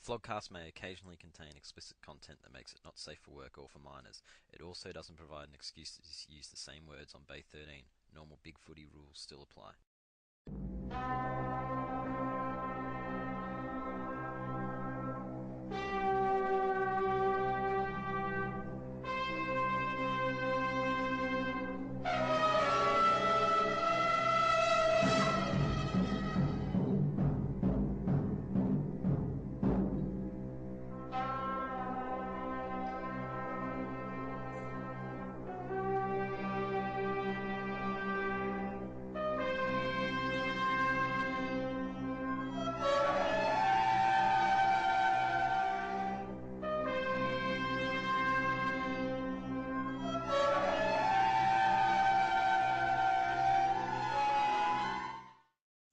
The Flogcast may occasionally contain explicit content that makes it not safe for work or for minors. It also doesn't provide an excuse to use the same words on Bay 13. Normal big footy rules still apply.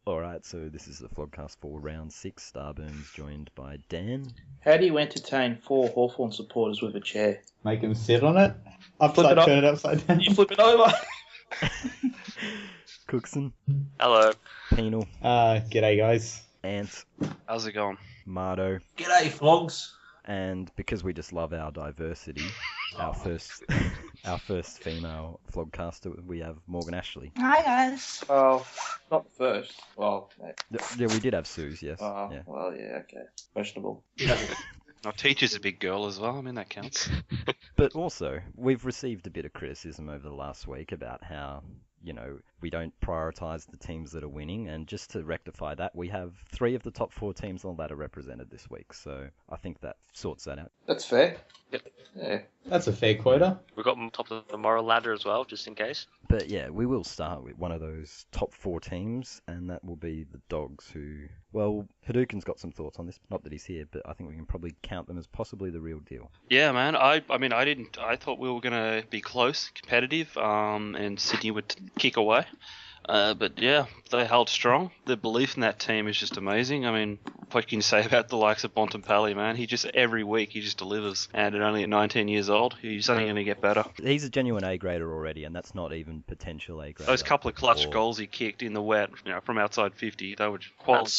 Alright, so this is the Flogcast for round 6. Starburns joined by Dan. How do you entertain 4 Hawthorn supporters with a chair? Make them sit on it. Turn it upside down. You flip it over. Cooksen. Hello. Penal. G'day guys. Ant. How's it going? Marto. G'day, flogs. And because we just love our diversity, our first female flogcaster, we have Morganashlee. Hi guys. Well, not the first. Well, Yeah, we did have Suze, yes. Yeah. well, yeah, okay. Questionable. Our teacher's a big girl as well. I mean, that counts. But also, we've received a bit of criticism over the last week about how, we don't prioritise the teams that are winning, and just to rectify that, we have 3 of the top 4 teams on that are represented this week, so I think that sorts that out. That's fair. Yep. Yeah. That's a fair quota. We've got top of the moral ladder as well, just in case. But yeah, we will start with one of those top 4 teams, and that will be the Dogs, who, well, Hadouken's got some thoughts on this. Not that he's here, but I think we can probably count them as possibly the real deal. Yeah, man. I thought we were going to be close, competitive, and Sydney would kick away. But yeah, they held strong. The belief in that team is just amazing. I mean, what can you say about the likes of Bontempelli, man? Every week he just delivers. And at only at 19 years old, he's only going to get better. He's a genuine A-grader already, and that's not even potential A-grader. Those couple of clutch goals he kicked in the wet, from outside 50, they were quality.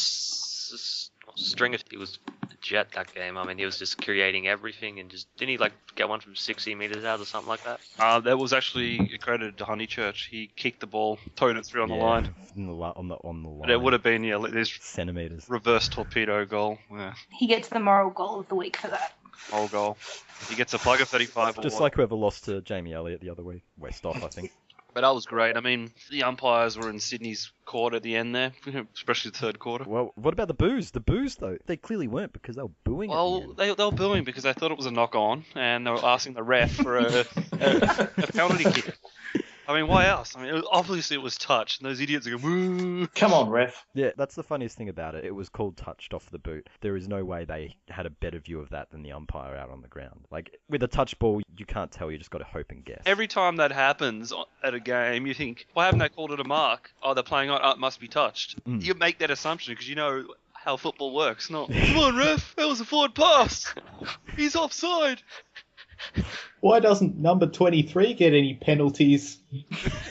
Stringer, he was a jet that game. I mean, he was just creating everything and just didn't he get one from 60 meters out or something like that? That was actually credited to Honeychurch. He kicked the ball, towed it through on the line. On the line. But it would have been this centimeters reverse torpedo goal. Yeah, He gets the moral goal of the week for that. whole goal. He gets a plug of 35. Just like whoever lost to Jamie Elliott the other week, West off, I think. But that was great. I mean, the umpires were in Sydney's court at the end there, especially the third quarter. Well, what about the boos? The boos, though, they clearly weren't because they were booing. Well, they were booing because they thought it was a knock-on, and they were asking the ref for a penalty kick. I mean, why else? I mean, obviously it was touched, and those idiots are going, woo. Come on, ref. Yeah, that's the funniest thing about it. It was called touched off the boot. There is no way they had a better view of that than the umpire out on the ground. Like, with a touch ball, you can't tell. You just got to hope and guess. Every time that happens at a game, you think, why haven't they called it a mark? Oh, they're playing on, it must be touched. You make that assumption because you know how football works. Not, come on, ref, that was a forward pass. He's offside. Why doesn't number 23 get any penalties?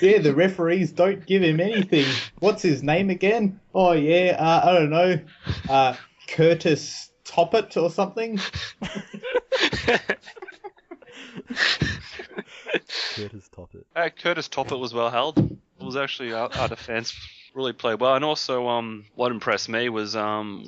Yeah, the referees don't give him anything. What's his name again? Oh, yeah, I don't know. Curtis Toppet or something? Curtis Toppet. Curtis Toppet was well held. It was actually our defence really played well. And also, what impressed me was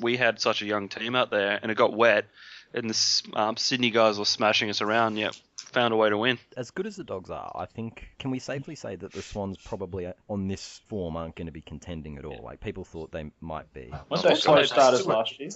we had such a young team out there, and it got wet. And the Sydney guys were smashing us around, yet found a way to win. As good as the Dogs are, I think, can we safely say that the Swans probably on this form aren't going to be contending at all? Like, people thought they might be. Weren't they slow starters last year?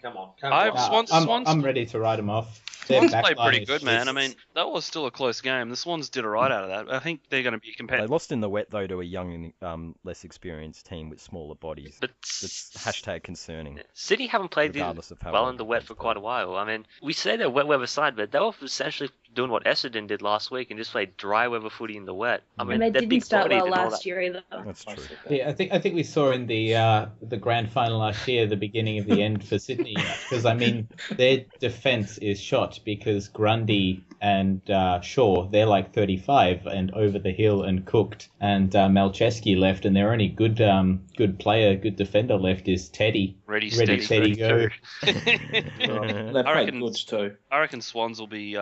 Come on. Swans, I'm ready to write them off. Swans played pretty good, man. I mean, that was still a close game. The Swans did a right out of that. I think they're going to be They competitive. lost in the wet, though, to a young and less experienced team with smaller bodies. But That's hashtag concerning. City haven't played Regardless of how well well in the wet they've for played. quite a while. I mean, we say they're wet weather side, but they were essentially doing what Essendon did last week and just played dry weather footy in the wet. I mean, And they they're didn't big start bodied well and all last that. year either. That's true. Yeah, I think we saw in the grand final last year the beginning of the end for Sydney, because I mean their defence is shot because Grundy and Shaw, they're like 35 and over the hill and cooked. And Malcheski left, and their only good defender left is Teddy. Ready, steady, go. They play goods too. I reckon Swans will be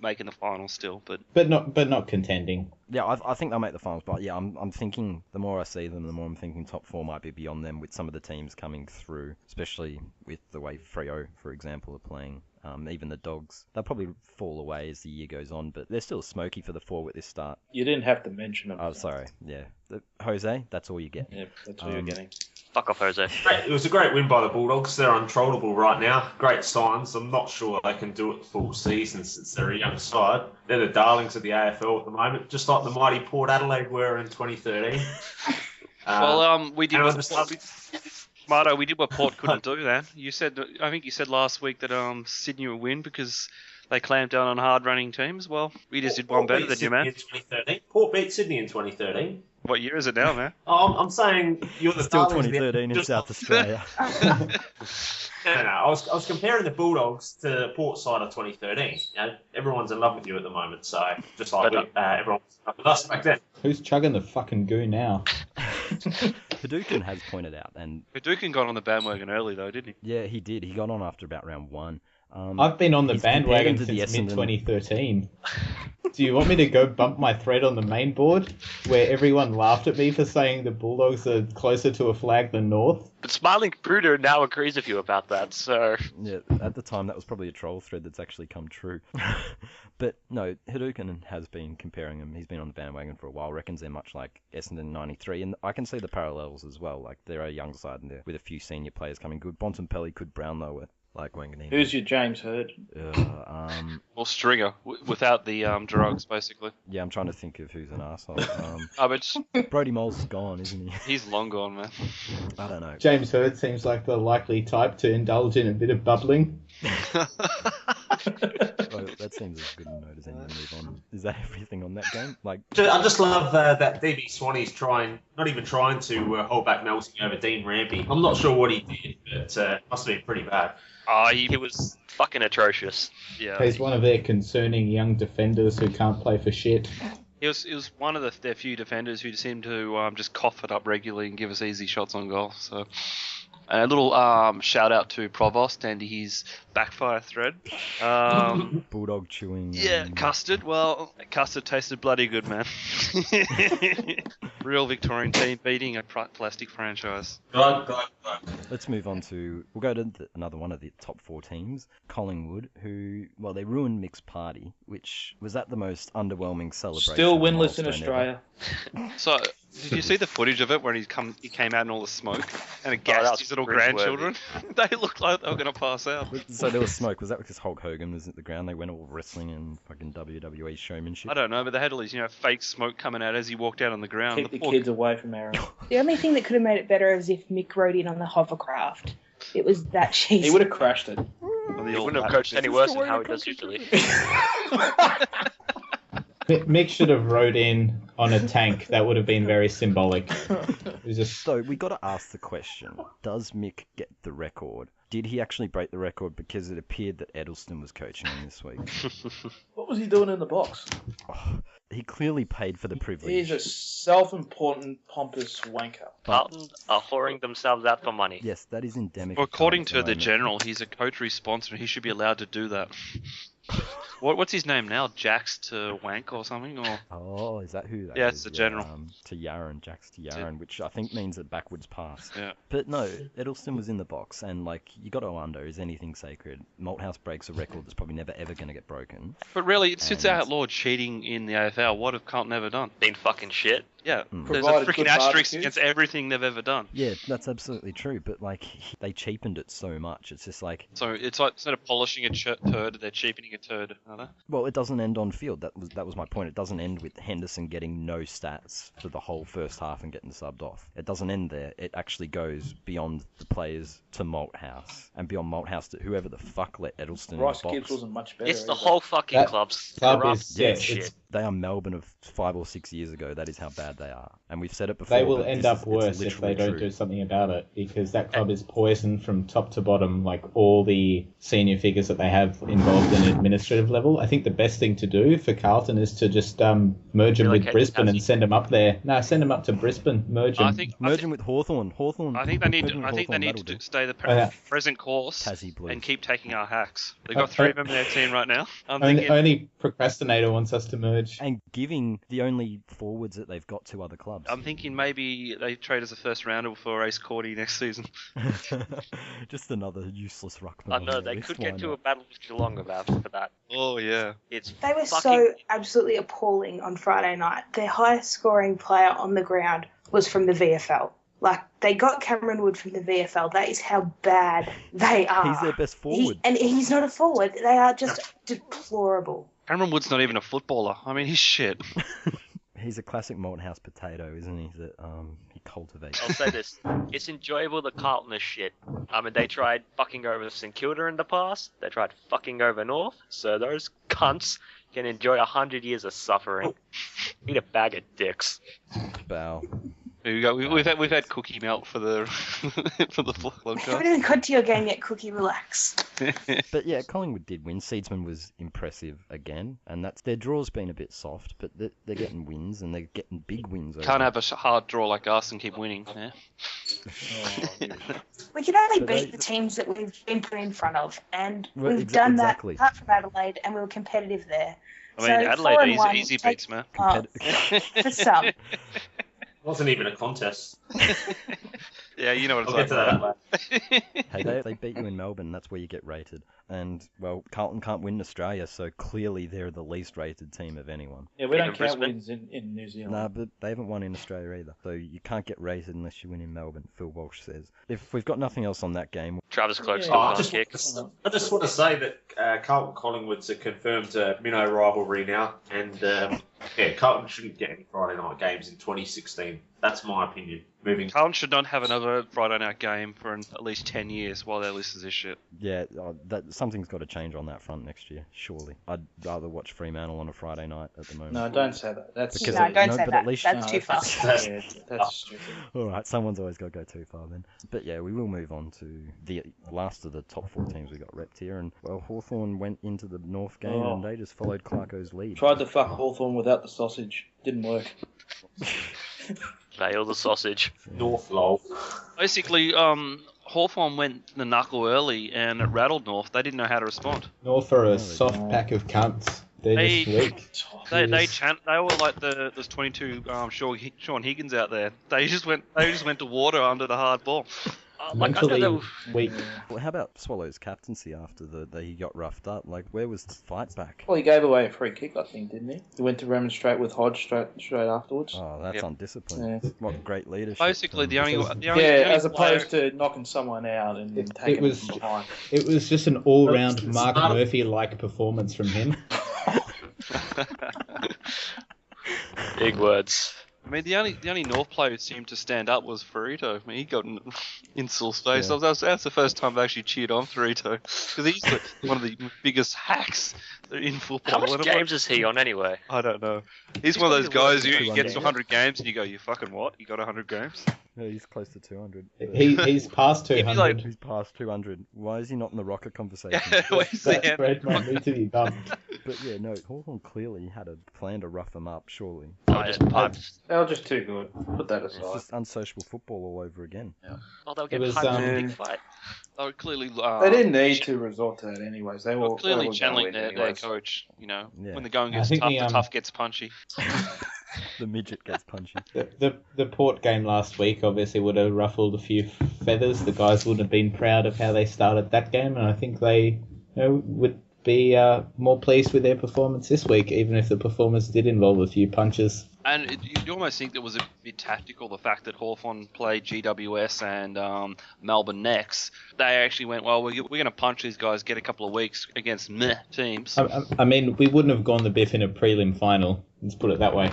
making the final still, but not contending. Yeah, I think they'll make the finals, but yeah, I'm thinking the more I see them, the more I'm thinking top four might be beyond them with some of the teams coming through, especially with the way Freo, for example, are playing. Even the Dogs, they'll probably fall away as the year goes on, but they're still smoky for the four with this start. You didn't have to mention them. Oh, sorry. Yeah. Jose, that's all you get. Yeah, that's all you're getting. Fuck off, Jose. It was a great win by the Bulldogs. They're untrollable right now. Great signs. I'm not sure they can do it full season since they're a young side. They're the darlings of the AFL at the moment, just like the mighty Port Adelaide were in 2013. We did. Marto, we did what Port couldn't do. Then I think you said last week that Sydney would win because they clamped down on hard-running teams. Well, we just did one better than you, man. Port beat Sydney in 2013. What year is it now, man? I'm saying you're the Still darlings 2013 in South Australia. No. I was comparing the Bulldogs to the Port side of 2013. Everyone's in love with you at the moment, so just like everyone was in love with us back then. Who's chugging the fucking goo now? Hadouken has pointed out, and Hadouken got on the bandwagon early though, didn't he? Yeah, he did. He got on after about round one. I've been on the bandwagon since Essendon. mid-2013. Do you want me to go bump my thread on the main board where everyone laughed at me for saying the Bulldogs are closer to a flag than North? But Smiling Bruder now agrees with you about that, so... Yeah, at the time that was probably a troll thread that's actually come true. But no, Hadouken has been comparing them. He's been on the bandwagon for a while, reckons they're much like Essendon 93, and I can see the parallels as well. Like, they're a young side and they're with a few senior players coming good. Bontempelli could Brownlow it. Like Wanganeen. Who's your James Hird? Or Stringer, without the drugs, basically. Yeah, I'm trying to think of who's an arsehole. But Brody Mole's gone, isn't he? He's long gone, man. I don't know. James Hird seems like the likely type to indulge in a bit of bubbling. Well, that seems as good a note as any to move on. Is that everything on that game? I just love that DB Swanee's not even trying to hold back Melton over Dean Rampy. I'm not sure what he did, but it must have been pretty bad. He was fucking atrocious. Yeah. He's one of their concerning young defenders who can't play for shit. He was one of their few defenders who seemed to just cough it up regularly and give us easy shots on goal. So a little shout out to Provost and his backfire thread. Bulldog chewing. Yeah, custard. Well, custard tasted bloody good, man. Real Victorian team beating a plastic franchise. Let's move on to... We'll go to another one of the top four teams, Collingwood, who... Well, they ruined Mick's party, which was at the most underwhelming celebration. Still winless in Australia. So, did you see the footage of it where he came out in all the smoke and it gassed his little grandchildren? They looked like they were going to pass out. So there was smoke. Was that because Hulk Hogan was at the ground? They went all wrestling and fucking WWE showmanship? I don't know, but they had all these, fake smoke coming out as he walked out on the ground. Keep the kids away from Aaron. The only thing that could have made it better is if Mick rode in on the hovercraft. It was that cheesy. He would have crashed it. He wouldn't have coached any worse than how he does usually. Mick should have rode in on a tank. That would have been very symbolic. So we got to ask the question: does Mick get the record? Did he actually break the record? Because it appeared that Edelson was coaching him this week. What was he doing in the box? He clearly paid for the privilege. He's a self-important, pompous wanker. Carlton are whoring themselves out for money. Yes, that is endemic. Well, according to the general, he's a coterie sponsor. He should be allowed to do that. What's his name now? Jax to Wank or something? Or... Oh, is that who that is? Yeah, it's the general. To Yaron, Jax to Yaron, which I think means a backwards pass. Yeah. But no, Edelson was in the box, and you got to wonder, is anything sacred? Malthouse breaks a record that's probably never ever going to get broken. But really, since they outlawed cheating in the AFL, what have Carlton ever done? Been fucking shit. Yeah, there's a freaking asterisk against everything they've ever done. Yeah, that's absolutely true, but they cheapened it so much. It's just like... So it's like, instead of polishing a turd, they're cheapening a turd, are they? Well, it doesn't end on field. That was my point. It doesn't end with Henderson getting no stats for the whole first half and getting subbed off. It doesn't end there. It actually goes beyond the players to Malthouse, and beyond Malthouse to whoever the fuck let Edelson Ross in the box. Gibbs wasn't much better. It's the whole fucking club's club corrupt is, yeah, shit. They are Melbourne of 5 or 6 years ago. That is how bad bad they are. And we've said it before. They will but end it's up worse if they literally don't true. do something about it, because that club is poisoned from top to bottom, like all the senior figures that they have involved in administrative level. I think the best thing to do for Carlton is to just merge them with Relocate Brisbane to and send them up there. No, send them up to Brisbane, merge them. Merge them with Hawthorn. I think they need to stay the present course Tassie Blues. and keep taking our hacks. They've got 3 of them in their team right now. I'm thinking Only procrastinator wants us to merge. And giving the only forwards that they've got to other clubs. I'm thinking maybe they trade as a first rounder for Ace Cordy next season. Just another useless ruckman. I know, they could get to a battle with Geelong about for that. Oh, yeah. It's They were fucking... so absolutely appalling on Friday night. Their highest scoring player on the ground was from the VFL. Like, they got Cameron Wood from the VFL. That is how bad they are. He's their best forward. And he's not a forward. They are just deplorable. Cameron Wood's not even a footballer. I mean, he's shit. He's a classic Molten House potato, isn't he? That he cultivates. I'll say this. It's enjoyable that Carlton is shit. I mean, they tried fucking over St Kilda in the past. They tried fucking over Norf. So those cunts can enjoy 100 years of suffering. Eat a bag of dicks. Bow. Here we go. We've had cookie melt for the for the I haven't podcast. even got to your game yet, Cookie. Relax. But yeah, Collingwood did win. Seedsman was impressive again, and that's their draw's been a bit soft, but they're getting wins and they're getting big wins. Can't have a hard draw like us and keep winning. Yeah. We can only But beat the teams that we've been put in front of, and Well, we've done exactly. that apart from Adelaide, and we were competitive there. I mean, So, Adelaide 4-1 easy takes- beats, man. For some. Wasn't even a contest. Yeah, you know what I'll it's get like. to that later. Hey, they beat you in Melbourne. That's where you get rated. And well, Carlton can't win in Australia, so clearly they're the least rated team of anyone. Yeah, we Even don't count Brisbane? wins in New Zealand. Nah, but they haven't won in Australia either. So you can't get rated unless you win in Melbourne, Phil Walsh says. If we've got nothing else on that game, Travis Clerk Yeah. still I can't just, kick. I just want to say that Carlton Collingwood's a confirmed minnow rivalry now, and Carlton shouldn't get any Friday night games in 2016. That's my opinion. Moving. Carlton should not have another Friday night game for at least 10 years while their list is this shit. yeah, something's got to change on that front next year, surely. I'd rather watch Fremantle on a Friday night at the moment. No, don't say that. That's Because No, it- don't no, say but that. at least- That's too far. Yeah, that's stupid. Alright, someone's always got to go too far then. But yeah, we will move on to the last of the top 4 teams we got repped here. And well, Hawthorn went into the North game and they just followed Clarko's lead. Tried to fuck Hawthorn without the sausage. Didn't work. Nail the sausage. North lol. Basically, Hawthorn went the knuckle early and it rattled North. They didn't know how to respond. North are a soft pack of cunts. They're They- just weak. They Jeez. they were like there's 22 Sean Higgins out there. They just went to water under the hard ball. Like, I know Mentally they were- weak. Well, how about Swallow's captaincy after he got roughed up? Like, where was the fight back? Well, he gave away a free kick, I think, didn't he? He went to remonstrate with Hodge straight afterwards. Oh, that's Yep. undisciplined. Yeah. What great leadership. Basically, the only because- the Yeah, only as player- opposed to knocking someone out and It taking was- it from behind. It was just an all-round It's Mark not- Murphy-like performance from him. Big words. I mean, the only North player who seemed to stand up was Ferrito. I mean, he got in Sill's face. Yeah. That's the first time I've actually cheered on Ferrito because he's one of the biggest hacks in football. How much games is he on anyway? I don't know. He's one of those guys who 200 gets to games. 100 games and you go, you fucking what? You got 100 games? Yeah, he's close to 200. He's past He'd be 200. like- He's past 200. Why is he not in the rocket conversation? Where's That the spread might need to be done. But yeah, no, Hawthorn clearly had a plan to rough him up, surely. I just piped. They were just too good. Put that It's aside. just unsociable football all over again. Oh, they'll It get was, piped in a um, big fight. They were clearly They didn't need to resort to that anyways. They were clearly they were channeling gonna win their anyways. coach. You know, Yeah. when the going I gets think tough, the, the tough gets punchy. The midget gets punchy. The Port game last week obviously would have ruffled a few feathers. The guys wouldn't have been proud of how they started that game, and I think they would be more pleased with their performance this week, even if the performance did involve a few punches. And you almost think that was a bit tactical, the fact that Hawthorn played GWS and Melbourne next. They actually went, well, we're going to punch these guys, get a couple of weeks against meh teams. I mean, we wouldn't have gone the biff in a prelim final. Let's put it that way.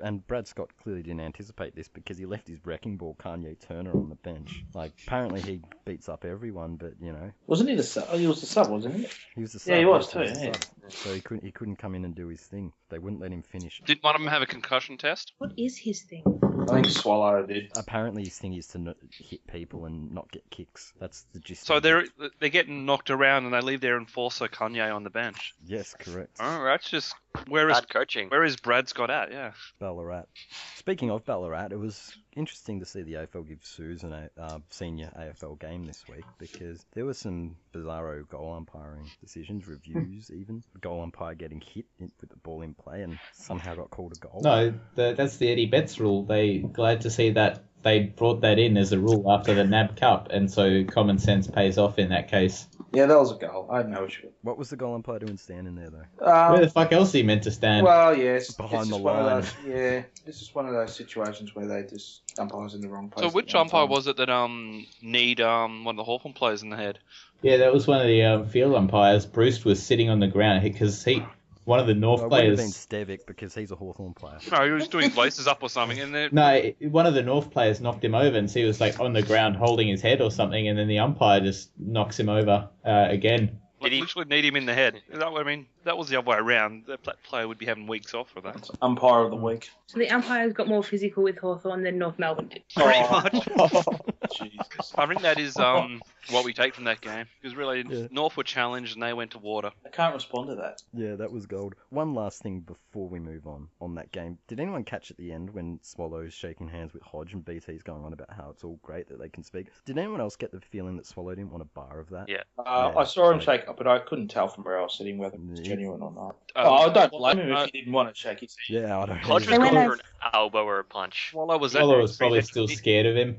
And Brad Scott clearly didn't anticipate this because he left his wrecking ball Kanye Turner on the bench. Like, apparently he beats up everyone, but, you know. Wasn't he the sub? Oh, he was the sub, wasn't he? He was the sub. Yeah, he was too, the yeah. sub. So he couldn't come in and do his thing. They wouldn't let him finish. Did one of them have a concussion test? What is his thing? I think Swallow did. Apparently his thing is to hit people and not get kicks. That's the gist. So of they're it. getting knocked around and they leave their enforcer Kanye on the bench. Yes, correct. Oh, that's just where is Bad coaching. Brad Scott at? Yeah. Ballarat. Speaking of Ballarat, it was interesting to see the AFL give Suze a senior AFL game this week because there were some bizarro goal umpiring decisions, reviews even. Goal umpire getting hit with the ball in play and somehow got called a goal. No, that's the Eddie Betts rule. They glad to see that they brought that in as a rule after the NAB Cup, and so common sense pays off in that case. Yeah, that was a goal. I had no issue. What was the goal umpire doing standing there though? Where the fuck else are you meant to stand? Well, yes. Behind it's the just one of line. those- yeah, this is one of those situations where they just umpires in the wrong place. So at which the wrong umpire time. was it that need one of the Hawthorn players in the head? Yeah, that was one of the field umpires. Bruce was sitting on the ground because one of the Norf Well, it would have players. been Stevic because he's a Hawthorn player. No, he was doing laces up or something, and then No, one of the North players knocked him over, and so he was like on the ground holding his head or something, and then the umpire just knocks him over again. like, literally need him in the head. Is that what I mean? That was the other way around. The player would be having weeks off for that. It's umpire of the week. So the umpires got more physical with Hawthorn than North Melbourne did. Pretty Oh. much. Jesus. I think that is what we take from that game. Because really, Yeah. North were challenged and they went to water. I can't respond to that. Yeah, that was gold. One last thing before we move on that game. Did anyone catch at the end when Swallow's shaking hands with Hodge and BT's going on about how it's all great that they can speak? Did anyone else get the feeling that Swallow didn't want a bar of that? Yeah. I saw him so- shake up, but I couldn't tell from where I was sitting whether it was Yeah. genuine or not. Um, I don't blame him if he didn't want to shake his hand. Yeah, I don't Hodge know. was They going went for an elbow or a punch. Swallow was Swallow that. was probably still scared of him.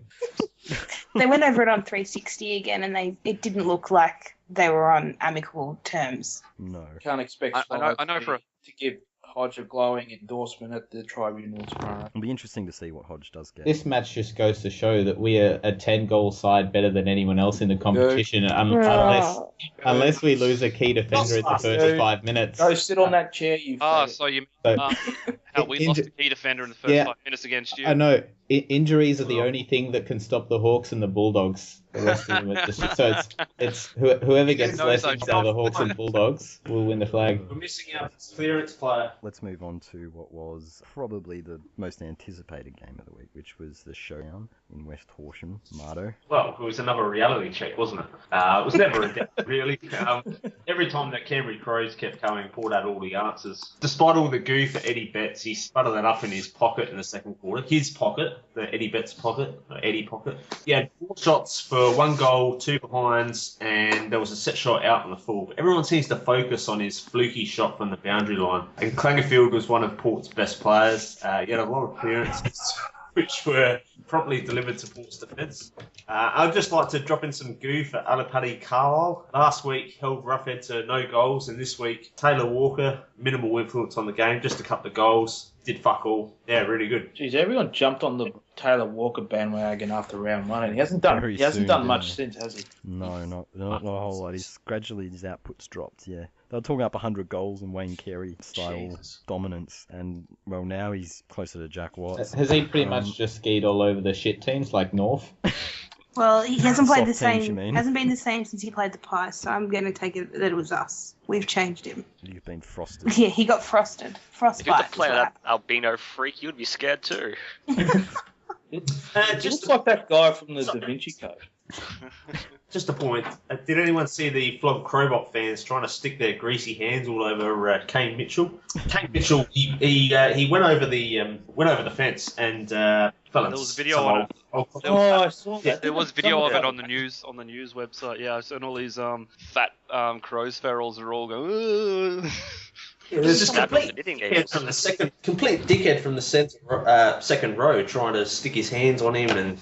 They went over it on 360 again, and it didn't look like they were on amicable terms. No. Can't expect I know for to give Hodge a glowing endorsement at the tribunal tomorrow. It'll be interesting to see what Hodge does get. This match just goes to show that we are a 10-goal side better than anyone else in the competition, unless we lose a key defender at the first 5 minutes. Go sit on that chair, you Ah, faggot. so you So- how we lost the key defender in the first Yeah. 5 minutes against you. I know. Injuries are the only thing that can stop the Hawks and the Bulldogs. The rest of them are just, so it's whoever gets No, less so- out of the Hawks and Bulldogs will win the flag. We're missing out this clearance player. Let's move on to what was probably the most anticipated game of the week, which was the showdown in West Horsham. Marto. Well, it was another reality check, wasn't it? It was never a doubt, really. Every time that Canberra Crows kept coming, poured out all the answers. Despite all the goo for Eddie Betts, he sputtered that up in his pocket in the second quarter. His pocket, the Eddie Betts pocket, or Eddie pocket. He had 4 shots for 1 goal, 2 behinds, and there was a set shot out on the full. But everyone seems to focus on his fluky shot from the boundary line. And Clangerfield was one of Port's best players. He had a lot of clearances, which were promptly delivered to Port's defence. I'd just like to drop in some goo for Alipati Carlisle. Last week held Roughhead to no goals, and this week Taylor Walker, minimal influence on the game, just a couple of goals. Did fuck all. Yeah, really good. Jeez, everyone jumped on the Taylor Walker bandwagon after round 1, and he hasn't done Very soon, much didn't since, has he? No, not a whole lot. He's gradually his output's dropped. Yeah, they were talking up 100 goals and Wayne Carey style Jesus. dominance, and well now he's closer to Jack Watts. Has he pretty much just skied all over the shit teams like Norf? Well, he hasn't played the Soft teams, you same. mean? Hasn't been the same since he played the Pies. So I'm going to take it that it was us. We've changed him. You've been frosted. Yeah, he got frosted. If you Frostbite. had to play is that what albino freak, you'd be scared too. It looks like that guy from the Da Vinci Code. Just a point. Did anyone see the Flog Crowbot fans trying to stick their greasy hands all over Kane Mitchell? Kane Mitchell, he went over the fence and fell There into was video some on it. I saw Yeah, that. There was video of it on the news website. Yeah, so and all these fat crows ferals are all going. "Ugh." It was just That was complete the knitting dickhead game. from the complete dickhead from the second row trying to stick his hands on him and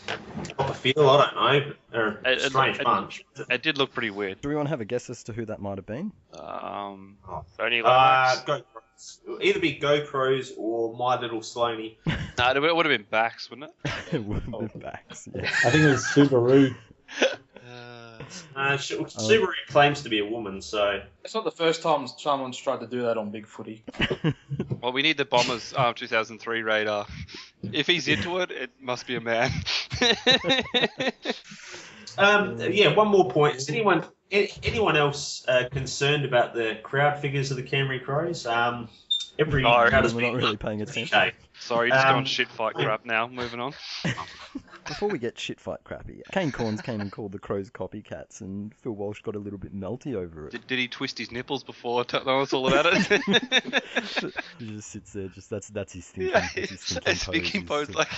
drop a feel. I don't know. They're a strange bunch. It did look pretty weird. Do we want to have a guess as to who that might have been? Only Lomax. Go Crows. It'll either be Go Crows or My Little Sloaney. No, it would have been backs, wouldn't it? It would have been backs. Yeah. I think it was Subaru. Subaru claims to be a woman, so... It's not the first time someone's tried to do that on Big Footy. Well, we need the Bombers 2003 radar. If he's into it, it must be a man. One more point. Is anyone else concerned about the crowd figures of the Canberra Crows? Every crowd has we're been not really paying attention. Okay. Sorry, just going shit fight crap now. Moving on. Before we get shit fight crappy, Kane Corns came and called the Crows copycats, and Phil Walsh got a little bit melty over it. Did he twist his nipples before telling us all about it? He just sits there, that's his thinking. Yeah, that's his it's thinking pose like.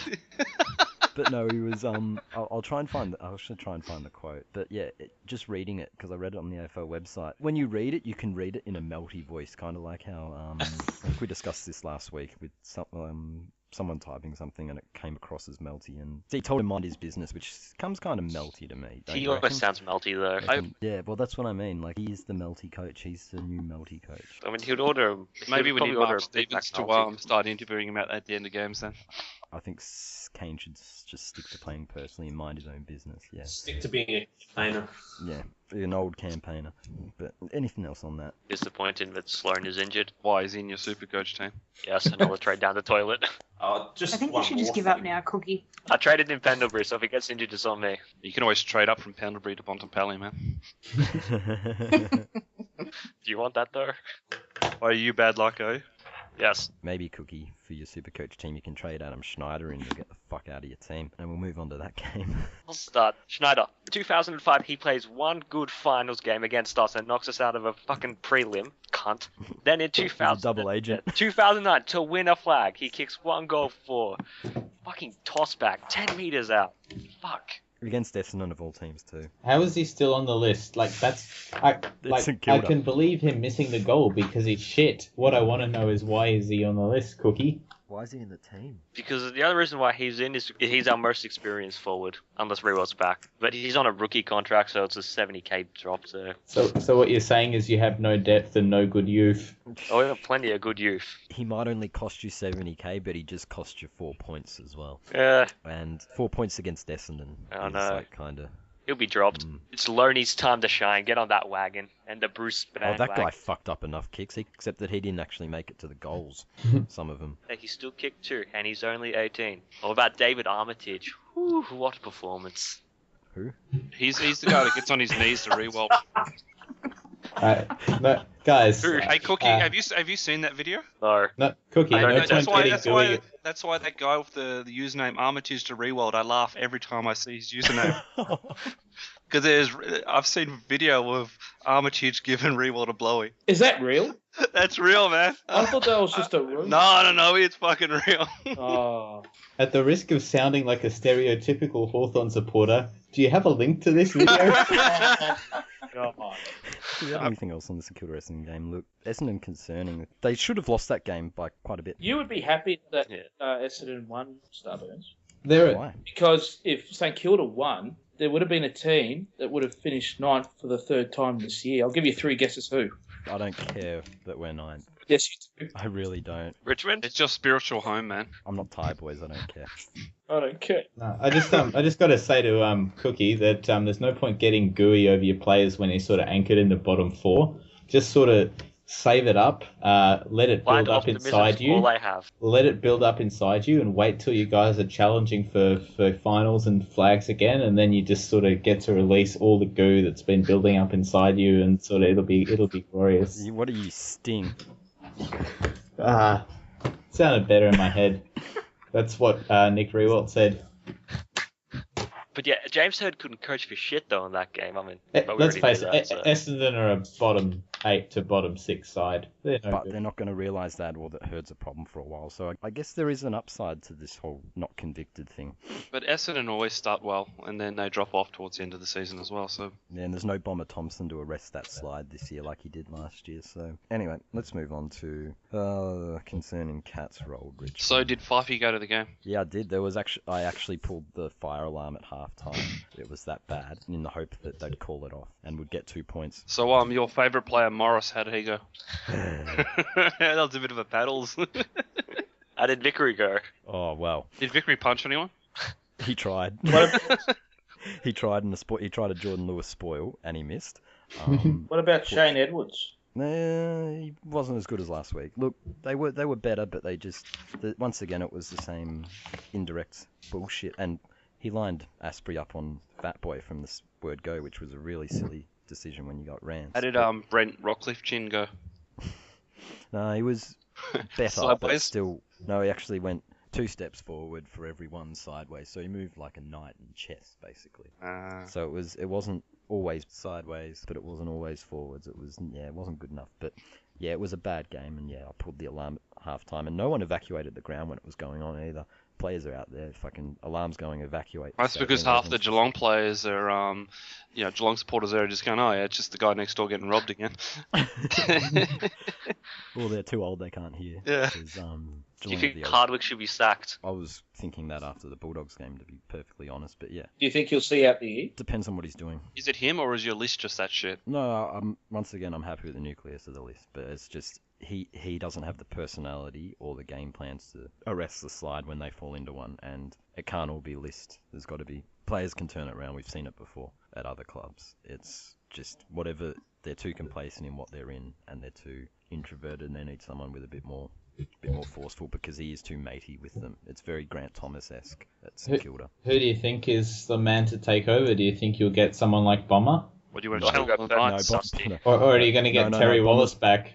But no, he was. I'll try and find. I should try and find the quote. But yeah, just reading it because I read it on the AFL website. When you read it, you can read it in a melty voice, kind of like how I think we discussed this last week with someone typing something and it came across as melty, and he told him mind his business, which comes kind of melty to me. He always sounds melty though. Yeah, well that's what I mean. Like he's the melty coach. He's the new melty coach. I mean, he would order. Maybe we need order Mark Stevens to start interviewing him at the end of games then. I think Kane should just stick to playing personally and mind his own business. Yeah. Stick to being a campaigner. Yeah, be an old campaigner. But anything else on that? Disappointing that Sloan is injured. Why is he in your Supercoach team? Yes, another trade down the toilet. I think you should just give up now, Cookie. I traded in Pendlebury, so if he gets injured, it's on me. You can always trade up from Pendlebury to Bontempelli, man. Do you want that though? Why are you bad luck, eh? Yes. Maybe, Cookie, for your Supercoach team, you can trade Adam Schneider in to get the fuck out of your team. And we'll move on to that game. I'll start. Schneider. 2005, he plays one good finals game against us and knocks us out of a fucking prelim. Cunt. Then in He's a double agent. 2009, to win a flag, he kicks one goal for fucking toss back, 10 meters out. Fuck. Against Essendon of all teams too. How is he still on the list? I St Kilda. can believe him missing the goal because he's shit. What I want to know is why is he on the list, Cookie? Why is he in the team? Because the other reason why he's in is he's our most experienced forward, unless Rewell's back. But he's on a rookie contract, so it's a 70k drop. So what you're saying is you have no depth and no good youth. Oh, we have plenty of good youth. He might only cost you 70k, but he just cost you 4 points as well. Yeah. And 4 points against Essendon. Oh, is no. like kinda... He'll be dropped. It's Loney's time to shine. Get on that wagon. And the Bruce bandwagon. Oh, that guy fucked up enough kicks, except that he didn't actually make it to the goals. Some of them. He still kicked 2, and he's only 18. What about David Armitage? Whew, what a performance. Who? He's the guy that gets on his knees to reweld. No, guys. Hey, Cookie, have you seen that video? No. No, Cookie. I No don't know, point That's getting why gooey. that's why that guy with the username Armitage to reweld, I laugh every time I see his username. Because I've seen video of Armitage giving Rewald a blowy. Is that real? That's real, man. I thought that was just a rumor. No, it's fucking real. Oh. At the risk of sounding like a stereotypical Hawthorn supporter, do you have a link to this video? God. Anything else on the St Kilda Essendon game? Look, Essendon concerning. They should have lost that game by quite a bit. You would be happy that Essendon won Starburns. Why? Because if St Kilda won, there would have been a team that would have finished ninth for the third time this year. I'll give you 3 guesses who. I don't care that we're ninth. Yes, you do. I really don't. Richmond? It's your spiritual home, man. I'm not tired, boys. I don't care. I don't care. No, I just got to say to Cookie that there's no point getting gooey over your players when he's sort of anchored in the bottom 4. Just sort of save it up, let it build up inside you. All I have. Let it build up inside you, and wait till you guys are challenging for finals and flags again, and then you just sort of get to release all the goo that's been building up inside you, and sort of it'll be glorious. What do you sting? Sounded better in my head. That's what Nick Rewalt said. But yeah, James Hird couldn't coach for shit though in that game. I mean, but we Let's already face knew it, that, so. Essendon are a bottom 8 to bottom 6 side. They're not going to realise that, or that Herd's a problem for a while. So I guess there is an upside to this whole not convicted thing. But Essendon always start well, and then they drop off towards the end of the season as well. So Yeah, and there's no Bomber Thompson to arrest that slide this year like he did last year. So anyway, let's move on to concerning Cats for Aldridge. So did Fifey go to the game? Yeah, I did. I actually pulled the fire alarm at halftime. It was that bad, in the hope that they'd call it off and would get 2 points. So your favourite player Morris, how did he go? That was a bit of a paddles. How did Vickery go? Oh well, Did Vickery punch anyone? he tried. He tried he tried a Jordan Lewis spoil and he missed. What about Shane Edwards? He wasn't as good as last week. Look, they were better, but once again it was the same indirect bullshit. And he lined Asprey up on Fat Boy from this word go, which was a really silly decision when you got Rance. How did Brent Rockcliffe-Chin go? No, he was better, but Sideways? still. No, he actually went 2 steps forward for every 1 sideways. So he moved like a knight in chess, basically. So it wasn't always sideways, but it wasn't always forwards. It wasn't good enough. But yeah, it was a bad game, and yeah, I pulled the alarm at half time, and no one evacuated the ground when it was going on either. Players are out there, fucking alarms going, evacuate. That's because half the Geelong players are, Geelong supporters are just going, oh yeah, it's just the guy next door getting robbed again. Well, they're too old, they can't hear. Yeah. Because, Do you think Hardwick should be sacked? I was thinking that after the Bulldogs game, to be perfectly honest, but yeah. Do you think he'll see out the year? Depends on what he's doing. Is it him or is your list just that shit? No, once again, I'm happy with the nucleus of the list, but it's just he doesn't have the personality or the game plans to arrest the slide when they fall into one, and it can't all be list. There's got to be players can turn it around. We've seen it before at other clubs. It's just whatever, they're too complacent in what they're in, and they're too introverted, and they need someone with a bit more forceful, because he is too matey with them. It's very Grant Thomas-esque at St Kilda. Who do you think is the man to take over? Do you think you'll get someone like Bomber? What do you want I to think tell that- them? that's- Or are you going to get Terry Wallace back?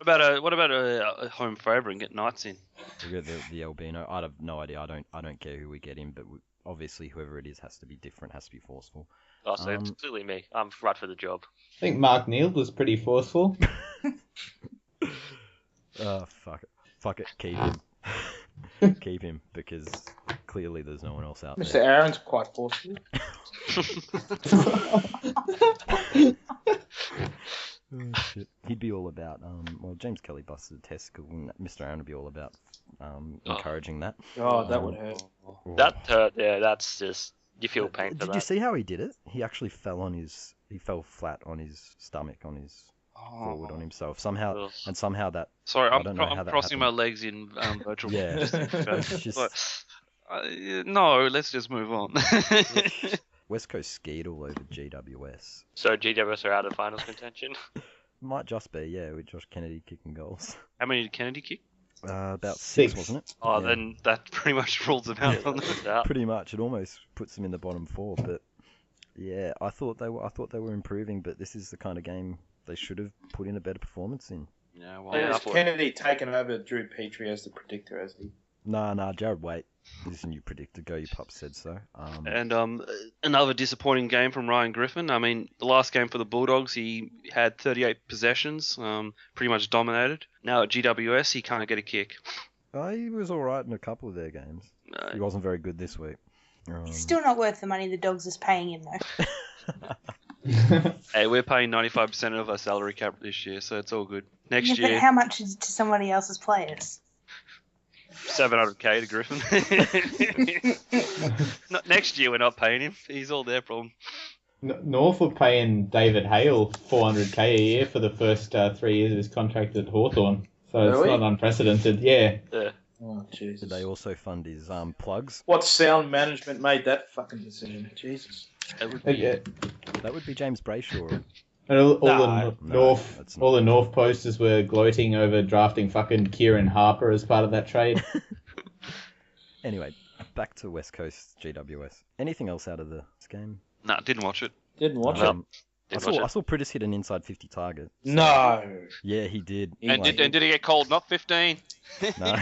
What about a home favourite and get Knights in? We'll get the Albino. I have no idea. I don't care who we get in, but obviously whoever it is has to be different, has to be forceful. Oh, so it's clearly me. I'm right for the job. I think Mark Neal was pretty forceful. Fuck it, keep him. Keep him, because clearly there's no one else out Mr. there. Aaron's quite forceful. Oh, shit. He'd be all about, James Kelly busted a testicle, and Mr. Aaron would be all about encouraging that. Oh, that would hurt. That hurt. Yeah, that's just you feel pain for Did that. you see how he did it? He actually fell flat on his stomach, on his forward on himself. Somehow that... Sorry, I I'm don't know how that crossing my happened. legs in virtual. Yeah. It's just... No, let's just move on. West Coast skied all over GWS. So GWS are out of finals contention. Might just be, yeah, with Josh Kennedy kicking goals. How many did Kennedy kick? About 6, Six. wasn't it? Oh, Yeah. then That pretty much rules them out. doesn't it? out. Pretty much. It almost puts them in the bottom 4, but yeah, I thought they were improving, but this is the kind of game they should have put in a better performance in. Yeah, well, Yeah. Has Kennedy taken over Drew Petrie as the predictor, has he? Nah, Jared Waite. This is a new predictor. Go, you pup said so. And another disappointing game from Ryan Griffin. I mean, the last game for the Bulldogs, he had 38 possessions, pretty much dominated. Now at GWS, he can't get a kick. He was all right in a couple of their games. He wasn't very good this week. He's still not worth the money the Dogs is paying him, though. Hey, we're paying 95% of our salary cap this year, so it's all good. Next Yeah, but year, how much is it to somebody else's players? 700k to Griffin. Next year, we're not paying him. He's all their problem. Norf were paying David Hale $400k a year for the first 3 years of his contract at Hawthorn. So it's Really? not unprecedented, yeah. Oh, Jesus. Did they also fund his plugs? What sound management made that fucking decision? Jesus. Yeah. That would be James Brayshaw. And all No, that's not. the North posters were gloating over drafting fucking Kieran Harper as part of that trade. Anyway, back to West Coast GWS. Anything else out of this game? Nah, didn't watch it. Didn't watch I Didn't saw watch it. Pritis hit an inside 50 target. it. No. Yeah, he did. And did he get called? Not 15. No.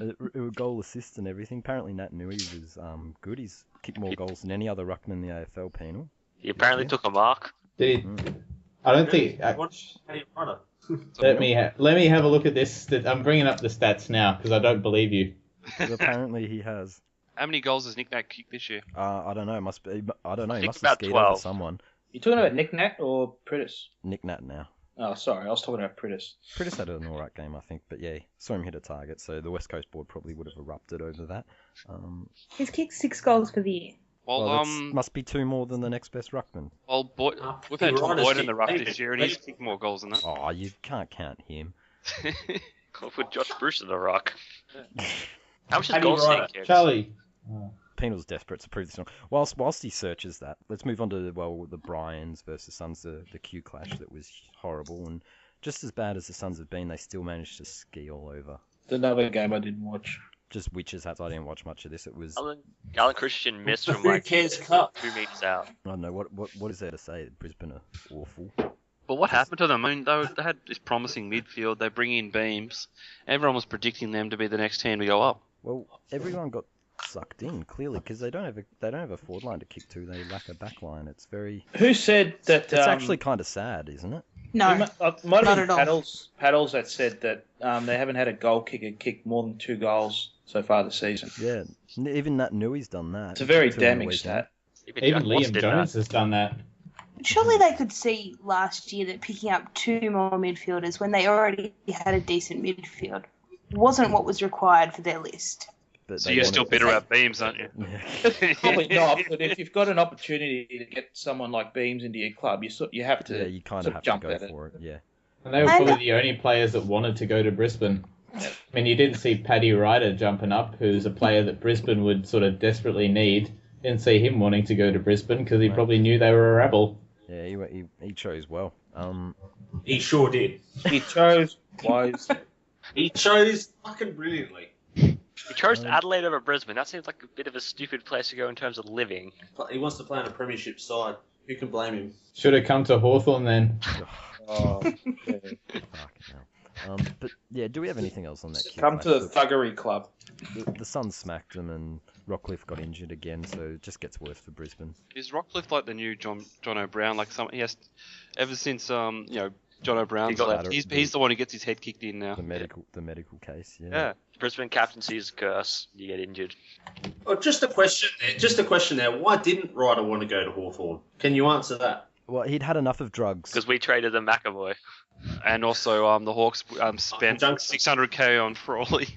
A goal assist and everything. Apparently Nat Nui was good. He's kicked more goals than any other ruckman in the AFL Penal. He apparently took a mark. Did he? I don't think. Watch how you run it. Let me have a look at this. I'm bringing up the stats now because I don't believe you. But apparently he has. How many goals has Nick Nat kicked this year? I don't know. Must be. I don't know. He think must have about skied 12. over someone. You talking about Nick Nat or Pritis? Nick Nat now. Oh, sorry. I was talking about Pritis. Pritis had an alright game, I think. But yeah, saw him hit a target. So the West Coast board probably would have erupted over that. He's kicked 6 goals for the year. Well, Well, must be 2 more than the next best ruckman. Boyd, we've had You're Tom honest, Boyd in the ruck David. this year, and he's kicked more goals than that. Oh, you can't count him. Put Josh Bruce in the rock. How much How is do you goal write seeing it? kids? Charlie, Penal's desperate to prove this wrong. Whilst he searches that, let's move on to the Brions versus Suns, the Q clash that was horrible, and just as bad as the Suns have been, they still managed to ski all over. Another game I didn't watch. Just witches hats. I didn't watch much of this. It was. Alan Christian missed from Who like cares cup? 2 meters out. I don't know what is there to say. Brisbane are awful. But what happened to them? I mean, they had this promising midfield. They bring in Beams. Everyone was predicting them to be the next team to go up. Well, everyone got sucked in clearly because they don't have a forward line to kick to. They lack a back line. It's very. Who said that? It's actually kind of sad, isn't it? No, Might have not been at all. Paddles that said that they haven't had a goal kicker kick more than 2 goals so far this season. Yeah, even Nat Nui's done that. It's a very 2 on the damning weekend. stat. Even Jack Watts Liam did Jones that. has done that. Surely they could see last year that picking up 2 more midfielders when they already had a decent midfield wasn't what was required for their list. But So they you're wanted- still bitter at Beams, aren't you? Yeah. Probably not, but if you've got an opportunity to get someone like Beams into your club, you have to. Yeah, you kind of have to jump go at it. for it. Yeah. And they were probably the only players that wanted to go to Brisbane. I mean, you didn't see Paddy Ryder jumping up, who's a player that Brisbane would sort of desperately need. Didn't see him wanting to go to Brisbane because he probably knew they were a rebel. Yeah, he chose well. He sure did. He chose wisely. He chose fucking brilliantly. He chose Adelaide over Brisbane. That seems like a bit of a stupid place to go in terms of living. He wants to play on a premiership side. Who can blame him? Should have come to Hawthorn then. Oh, yeah. Fucking hell. But yeah, do we have anything else on that? Q Come to the clash? thuggery club. The Suns smacked them, and Rockcliffe got injured again, so it just gets worse for Brisbane. Is Rockcliffe like the new John O'Brien? Like he has, ever since John O'Brien's got left, that- he's the one who gets his head kicked in now. The medical case. Yeah. Yeah. Brisbane captaincy is a curse. You get injured. Oh, just a question there. Why didn't Ryder want to go to Hawthorn? Can you answer that? Well, he'd had enough of drugs. Because we traded the McAvoy. And also, the Hawks spent Junk- 600k on Frawley.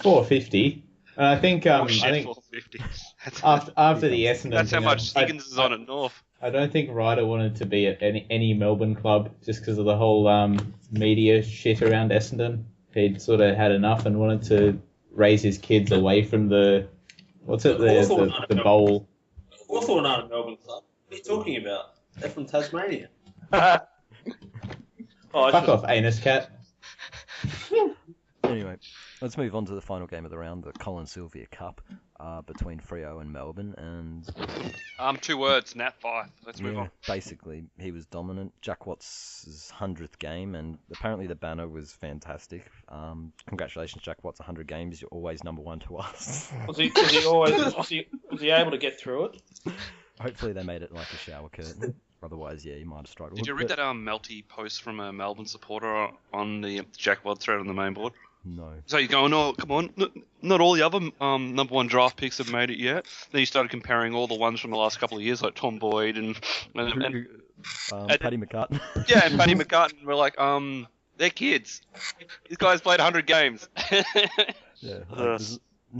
450. And I think Oh shit, I think 450. after the Essendon That's how thing, much Higgins is on at North. I don't think Ryder wanted to be at any Melbourne club just because of the whole media shit around Essendon. He'd sort of had enough and wanted to raise his kids away from the the bowl. Hawthorn aren't a Melbourne club. What are you talking about? They're from Tasmania. Fuck off, anus cat. Anyway, let's move on to the final game of the round, the Colin Sylvia Cup, between Freo and Melbourne, and 2 words, Nat 5. Let's move on. basically he was dominant. Jack Watts' 100th game, and apparently the banner was fantastic. Congratulations, Jack Watts, 100 games. You're always number 1 to us. Was he able to get through it? Hopefully they made it like a shower curtain. Otherwise, yeah, you might have struggled. Did you read but- that melty post from a Melbourne supporter on the Jack Watt thread on the main board? No. So he's going, oh, come on, not all the other number 1 draft picks have made it yet. Then he started comparing all the ones from the last couple of years, like Tom Boyd and Paddy McCartan. yeah, and Paddy McCartan. We're like, they're kids. This guy's played 100 games. Yeah, like,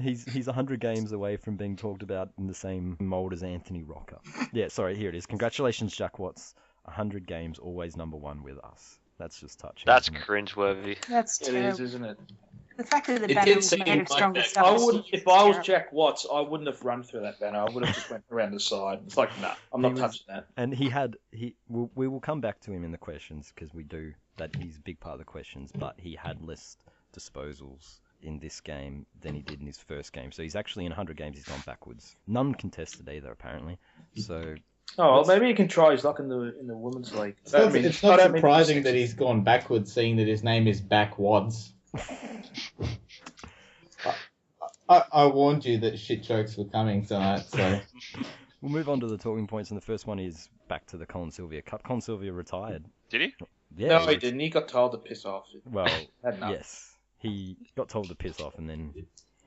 he's 100 games away from being talked about in the same mold as Anthony Rocker. Yeah, sorry, here it is. Congratulations, Jack Watts. 100 games, always number 1 with us. That's just touching. That's isn't it? cringeworthy. That's It terrible. is, isn't it? The fact that the It banner did was seem made of like stronger that. stuff. I is wouldn't. just If I was terrible. Jack Watts, I wouldn't have run through that banner. I would have just went around the side. It's like, nah, I'm not touching that. And we will come back to him in the questions because we do that. He's a big part of the questions, but he had less disposals in this game than he did in his first game. So he's actually in 100 games he's gone backwards. None contested either apparently. So Oh, well, maybe he can try his luck in the women's league. It's not surprising that he's gone backwards, seeing that his name is Backwads. I warned you that shit jokes were coming tonight, so... we'll move on to the talking points, and the first one is back to the Colin Sylvia Cup. Colin Sylvia retired. Did he? Yeah. No, he didn't. He got told to piss off. Well, Had enough. yes. He got told to piss off, and then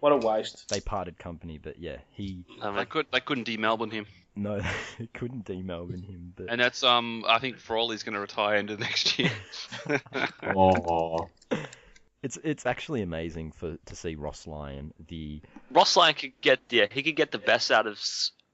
What a waste. they parted company. But yeah, They couldn't de-Melbourne him. no, he couldn't de-Melbourne him. But And that's I think Frawley's going to retire into next year. Oh. it's actually amazing to see Ross Lyon, Ross Lyon could get the best out of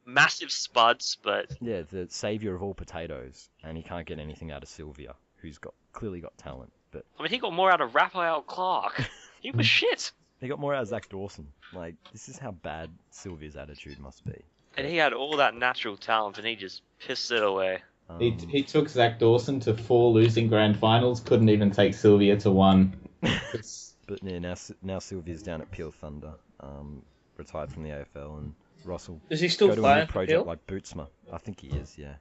massive spuds, but the saviour of all potatoes, and he can't get anything out of Sylvia, who's clearly got talent. But I mean he got more out of Raphael Clark. He was shit. He got more out of Zach Dawson. Like, this is how bad Sylvia's attitude must be. And he had all that natural talent, and he just pissed it away. He took Zach Dawson to 4 losing grand finals, couldn't even take Sylvia to 1. But yeah, now Sylvia's down at Peel Thunder, retired from the AFL, and Russell Is he still go to a playing new for project Peel? like Bootsma. I think he is, yeah.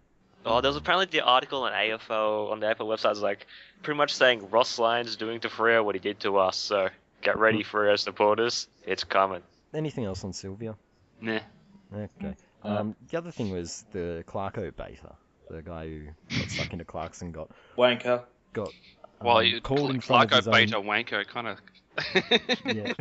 Oh, there was apparently the article on AFL, on the AFL website, was like, pretty much saying Ross Lyon's doing to Freo what he did to us, so get ready, Freo supporters, it's coming. Anything else on Sylvia? Nah. Okay. The other thing was the Clarko beta. The guy who got stuck into Clarkson got Wanker. Well, you called in front of his beta own... wanker kind of. Yeah.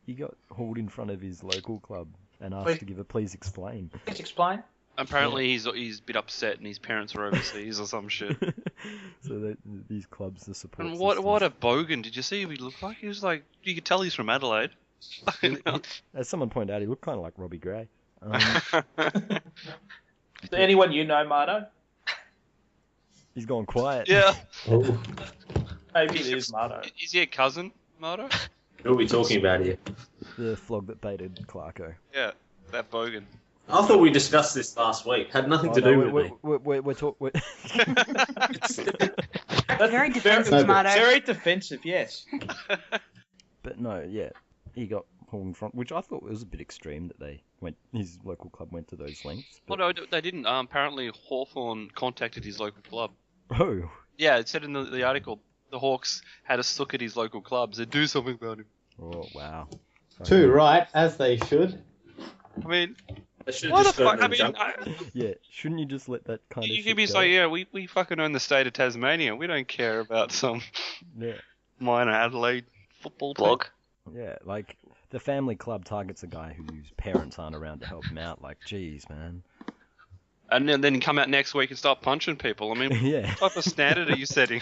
He got hauled in front of his local club and asked to give a please explain. Please explain. Apparently he's a bit upset and his parents are overseas or some shit. So these clubs, the support And systems. what a bogan! Did you see who he looked like? He was like, you could tell he's from Adelaide. As someone pointed out, he looked kind of like Robbie Gray. Anyone you know, Marto? He's gone quiet. Yeah. Oh. Maybe it is Marto. Is he a cousin, Marto? Who are we talking about here? The flog that baited Clarko. Yeah, that bogan. I thought we discussed this last week. Had nothing to do with me. We're talking. That's Very defensive, Marto. Very defensive, yes. But no, yeah, he got hauled in front, which I thought was a bit extreme that his local club went to those lengths. Well, But... no, they didn't. Apparently Hawthorn contacted his local club. Oh. Yeah, it said in the article the Hawks had a look at his local club. Said do something about him. Oh wow. Too right, as they should. I mean, They should what the just go fuck? to I the mean, jungle. Yeah, shouldn't you just let that kind of you shit could be go? like, yeah, we fucking own the state of Tasmania. We don't care about some Yeah. minor Adelaide football Blog. Yeah, like the family club targets a guy whose parents aren't around to help him out. Like, geez, man. And then come out next week and start punching people. I mean, Yeah. what type of standard are you setting?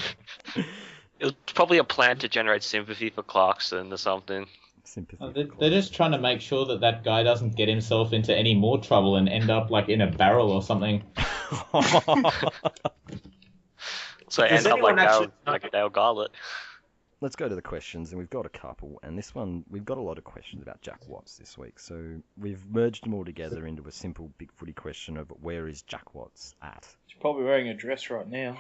It was probably a plan to generate sympathy for Clarkson or something. Sympathy. They're just trying to make sure that guy doesn't get himself into any more trouble and end up like in a barrel or something. So Does end up anyone actually- like a Dale Garlett. Let's go to the questions, and we've got a couple. And this one, we've got a lot of questions about Jack Watts this week. So we've merged them all together into a simple big footy question of where is Jack Watts at? He's probably wearing a dress right now.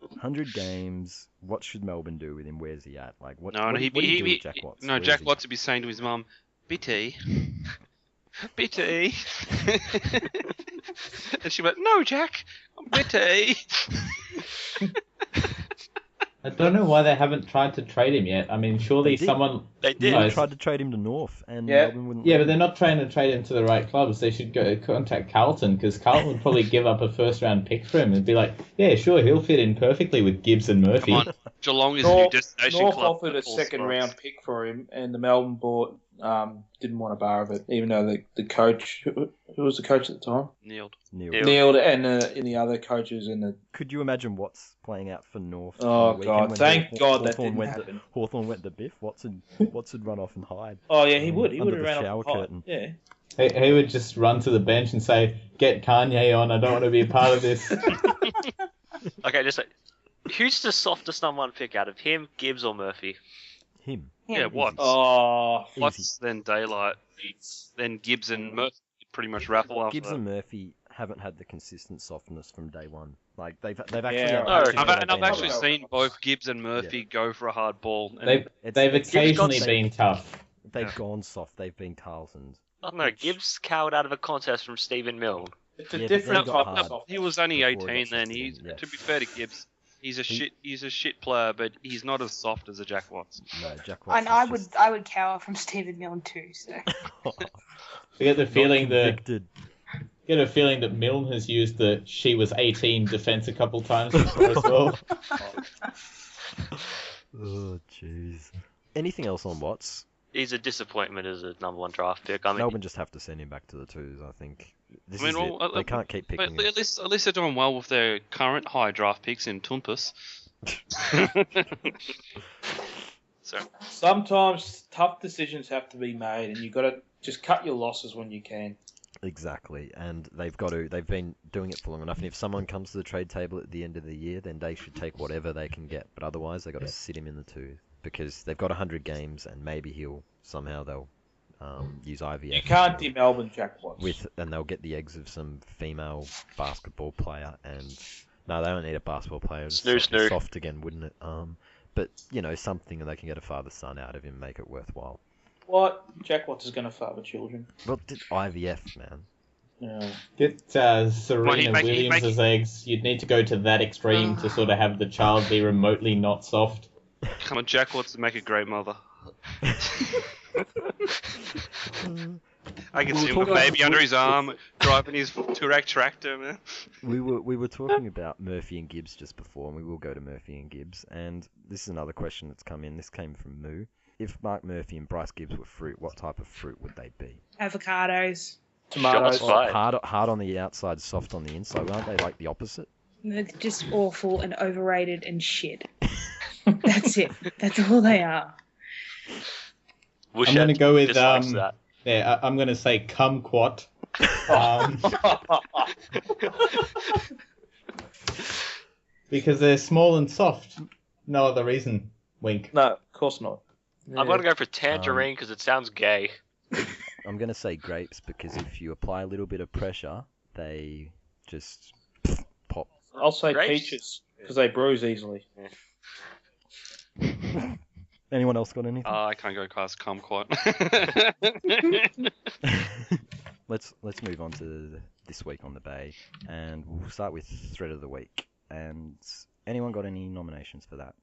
100 games. What should Melbourne do with him? Where's he at? Like, what? No, what no, do you do with Jack Watts? No, Where is Jack he? Watts would be saying to his mum, Bitty. Bitty. And she went, no, Jack, I'm Bitty. I don't know why they haven't tried to trade him yet. I mean, surely They did. someone... They did. No, They tried to trade him to North, and Yeah. Melbourne wouldn't. Yeah, let but they're him. not trying to trade him to the right clubs. They should go contact Carlton, because Carlton would probably give up a first-round pick for him and be like, yeah, sure, he'll fit in perfectly with Gibbs and Murphy. Come on, Geelong is a new destination Norf club. offered a for second sports. round pick for him, and the Melbourne board didn't want a bar of it, even though the coach, who was the coach at the time, Kneeled. Neil. Yeah. Neil, and the other coaches and the. Could you imagine Watts playing out for North? Oh on the weekend God! when Thank God that Hawthorn didn't went happen. Hawthorn went to Biff. Watts would run off and hide. Oh yeah, he would. He Under would have the ran shower off the curtain. Yeah. He would just run to the bench and say, get Kanye on, I don't want to be a part of this. Okay, just like, who's the softest number one pick out of him, Gibbs, or Murphy? Him. Yeah, Watts. Oh, Watts, then Daylight, then Gibbs and Murphy pretty much raffle after Gibbs that. and Murphy haven't had the consistent softness from day one. Like they've actually. Yeah, had right. matches where they've I've been actually like- seen both Gibbs and Murphy go for a hard ball. And They've it's occasionally got- been tough. They've gone soft. They've been Carlton's. Oh no, Gibbs cowered out of a contest from Stephen Milne. it's a Yeah, but different they got type hard. of. he was only Before he 18 got then. 16, yeah. To be fair to Gibbs, he's a shit player, but he's not as soft as a Jack Watts. No, Jack Watts. And I would cower from Stephen Milne too. So I get the feeling that Convicted. Milne has used the she was 18 defense a couple times before as well. Oh jeez. Anything else on Watts? He's a disappointment as a number one draft pick. I mean, Melbourne just have to send him back to the twos. I think. This I mean, is it. well, They can't keep But picking him. at least they're doing well with their current high draft picks in Tumpus. So Sometimes tough decisions have to be made, and you got to just cut your losses when you can. Exactly, and they've got to. They've been doing it for long enough. And if someone comes to the trade table at the end of the year, then they should take whatever they can get. But otherwise, they got to sit him in the twos. because they've got 100 games, and maybe they'll use IVF. You can't do Melbourne jackpots. And they'll get the eggs of some female basketball player, and no, they don't need a basketball player. Snoo. Soft again, wouldn't it? But something that they can get a father-son out of him, make it worthwhile. What? Jack Watts is going to father children. Well, IVF, man. Yeah. Get Serena Williams' eggs. You'd need to go to that extreme to sort of have the child be remotely not soft. Come on, Jack wants to make a great mother. I can see him with a baby under his arm, driving his Touareg tractor, man. We were talking about Murphy and Gibbs just before, and we will go to Murphy and Gibbs. And this is another question that's come in. This came from Moo. If Mark Murphy and Bryce Gibbs were fruit, what type of fruit would they be? Avocados. Tomatoes. Hard on the outside, soft on the inside. Aren't they like the opposite? They're just awful and overrated and shit. That's it. That's all they are. I'm going to go with I'm going to say kumquat. Because they're small and soft. No other reason. Wink. No, of course not. I'm going to go for tangerine because it sounds gay. I'm going to say grapes because if you apply a little bit of pressure, they just pop. I'll say Grapes? peaches because they bruise easily. Anyone else got anything? I can't go past kumquat. Let's move on to this week on the Bay, and we'll start with Thread of the Week. And anyone got any nominations for that?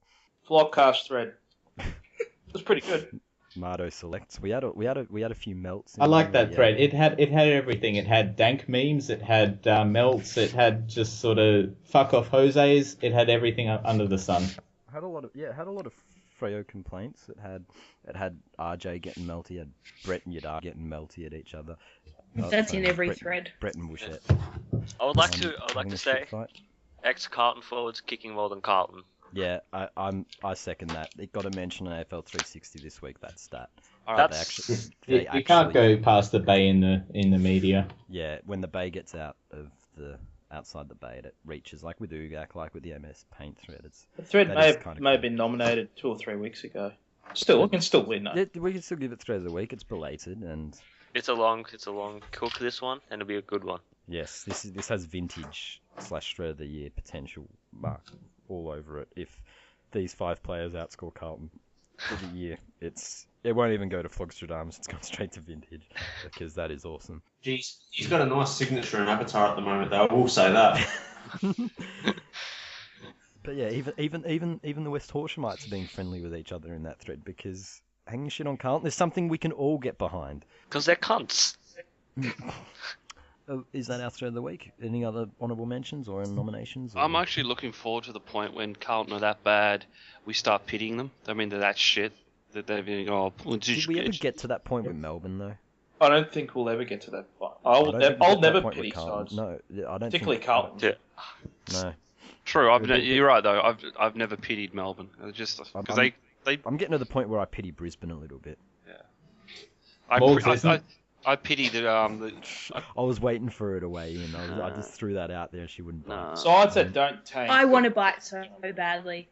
Flopcast thread. It was pretty good. Marto selects. We had a few melts. I like that thread. It had everything. It had dank memes. It had melts. It had just sort of fuck off Jose's. It had everything under the sun. Had a lot of Freo complaints. It had RJ getting melty. It had Brett and Yadar getting melty at each other. That's in every thread. Brett and Wishette. I would like to say ex-Carlton forwards kicking more than Carlton. Yeah, I second that. It got a mention on AFL 360 this week. That stat. You can't go past the Bay in the media. Yeah, when the Bay gets outside the Bay, it reaches like with UGAC, like with the MS Paint thread. The thread may have been nominated 2 or 3 weeks ago. Still, we can still win that. Yeah, we can still give it Thread of the Week. It's belated and. It's a long cook, this one, and it'll be a good one. Yes, this has vintage / Thread of the Year potential mark all over it. If these 5 players outscore Carlton for the year, it won't even go to Flogstradamus. It's gone straight to vintage because that is awesome. Jeez, he's got a nice signature in Avatar at the moment, though. I will say that. But yeah, even the West Horshamites are being friendly with each other in that thread because hanging shit on Carlton is something we can all get behind. Because they're cunts. Is that our Thread of the Week? Any other honourable mentions or nominations? Or... I'm actually looking forward to the point when Carlton are that bad, we start pitying them. I mean, they're that shit that they're being, Did we ever get to that point with Melbourne, though? I don't think we'll ever get to that point. I'll never pity sides. No, I don't. Particularly Carlton. Yeah. No. True. You're right though. I've never pitied Melbourne. Just because they. I'm getting to the point where I pity Brisbane a little bit. Yeah. I pity the. I was waiting for her to weigh in. I just threw that out there. She wouldn't bite. Sides that don't tank. I want to bite so badly.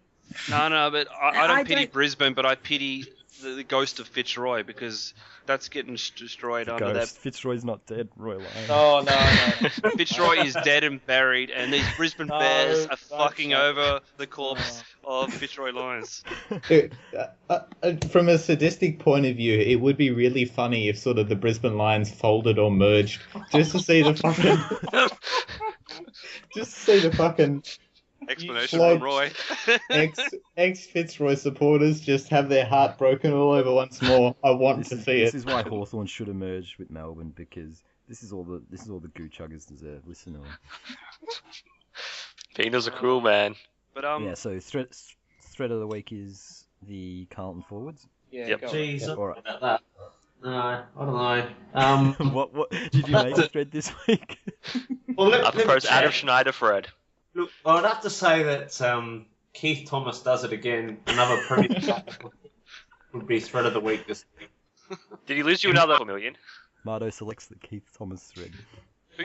No, but I don't pity Brisbane, but I pity the ghost of Fitzroy because that's getting destroyed under that. Fitzroy's not dead, Roy Lyon. Oh, no. Fitzroy is dead and buried, and these Brisbane Bears are fucking over the corpse of Fitzroy Lions. From a sadistic point of view, it would be really funny if sort of the Brisbane Lions folded or merged, just to see the fucking explanation from Roy. ex Fitzroy supporters just have their heart broken all over once more. I want to see it. This is why Hawthorn should emerge with Melbourne because this is all the goo chuggers deserve. Listen to them. Penal's a cruel man. But yeah. So thread of the week is the Carlton forwards. Yeah. Yep. Jeez, All right. about that. No, I don't know. What did you make a thread this week? Well, I propose Adam Schneider Fred. Look, I'd have to say that Keith Thomas does it again. Another Premier would be thread of the week this week. Did he lose you another million? Marto selects the Keith Thomas thread.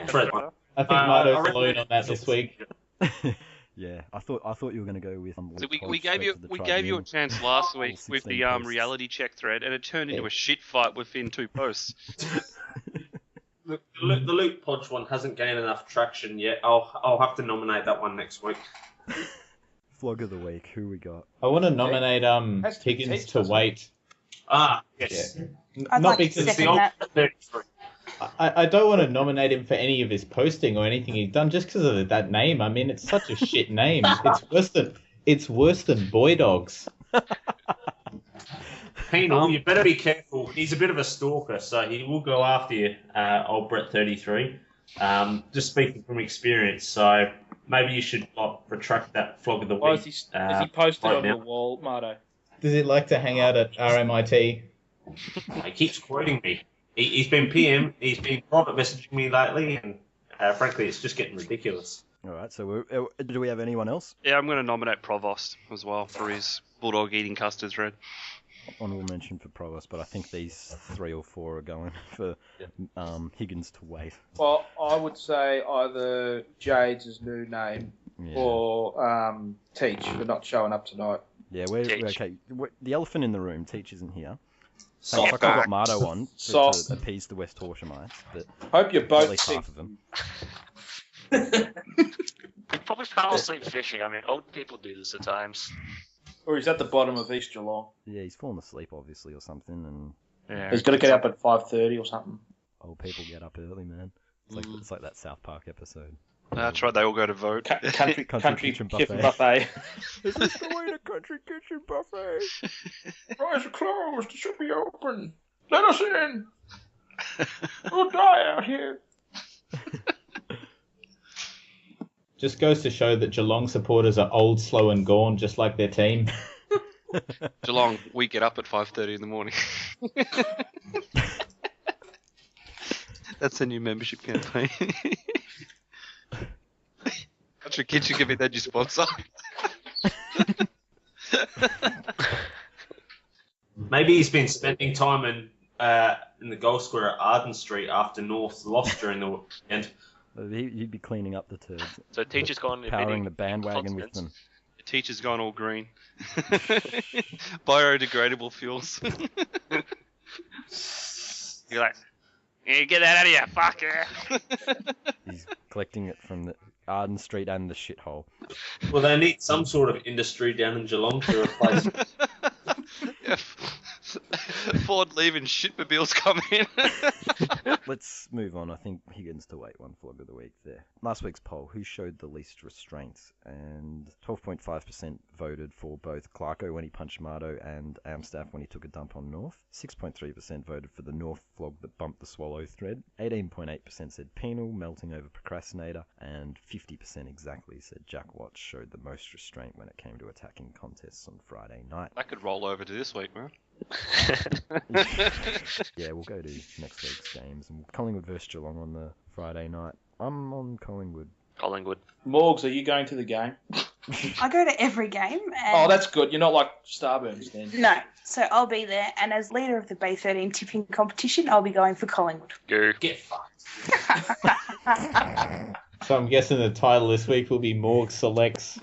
Thread. I think Marto's alone on that this week. Yeah, I thought you were going to go with. So Luke we Hodge gave you straight to the we gave you a Tribune. chance last week with 16 the posts. reality check thread, and it turned into a shit fight within 2 posts. Look, the Luke Podge one hasn't gained enough traction yet. I'll have to nominate that one next week. Flog of the week. Who we got? I want to nominate Has to be Higgins Teach, to doesn't wait. Ah, yes. I'd Not like to because It's the second that. ultimate 33. I don't want to nominate him for any of his posting or anything he's done just because of that name. I mean, it's such a shit name. It's worse than Boy Dogs. Penal, you better be careful. He's a bit of a stalker, so he will go after you, old Brett 33. Just speaking from experience, so maybe you should retract that flog of the week. Why is he posted right on now. your wall, Marto? Does he like to hang out at RMIT? He keeps quoting me. He's been PM, he's been private messaging me lately, and frankly, it's just getting ridiculous. All right. So do we have anyone else? Yeah, I'm going to nominate Provost as well for his bulldog eating custard thread. Honorable mention for Provost, but I think these 3 or 4 are going for Higgins to wait. Well, I would say either Jade's new name Yeah. or Teach for not showing up tonight. Yeah, we're Teach. okay. The elephant in the room. Teach isn't here. Soft Thanks, I've got back. Marto on to Soft. appease the West Horshamites, but Hope you're at both least sick. half of them. He probably fell asleep fishing. I mean, old people do this at times. Or he's at the bottom of East Geelong. Yeah, he's fallen asleep obviously or something, and Yeah. He's got to get up at 5:30 or something. old people get up early, man. It's like that South Park episode. That's right, they all go to vote. Country kitchen kitchen buffet. buffet. Is this the way to country kitchen buffet? Doors are closed. It should be open. Let us in. We'll die out here. Just goes to show that Geelong supporters are old, slow, and gone, just like their team. Geelong, we get up at 5:30 in the morning. That's a new membership campaign. Country Kitchen can be that your sponsor. Maybe he's been spending time in the goal square at Arden Street after North lost during the weekend. He'd be cleaning up the turds, So Teacher's gone powering the bandwagon with continents. them. The teacher's gone all green. Biodegradable fuels. You're like, yeah, get that out of here, fucker. He's collecting it from the Arden Street and the shithole. Well, they need some sort of industry down in Geelong to replace it. Yeah. Ford leaving, shitmobiles coming. Let's move on. I think Higgins to wait one flog of the week there. Last week's poll, who showed the least restraint? And 12.5% voted for both Clarko when he punched Marto and Amstaff when he took a dump on Norf. 6.3% voted for the Norf flog that bumped the Swallow thread. 18.8% said Penal, melting over procrastinator. And 50% exactly said Jack Watts showed the most restraint when it came to attacking contests on Friday night. That could roll over to this week, man. Yeah, we'll go to next week's games. And Collingwood versus Geelong on the Friday night. I'm on Collingwood. Collingwood. Morgs, are you going to the game? I go to every game. And Oh, that's good. You're not like Starburns then. No, so I'll be there. And as leader of the B13 tipping competition, I'll be going for Collingwood. Go. Get fucked. So I'm guessing the title this week will be Morg selects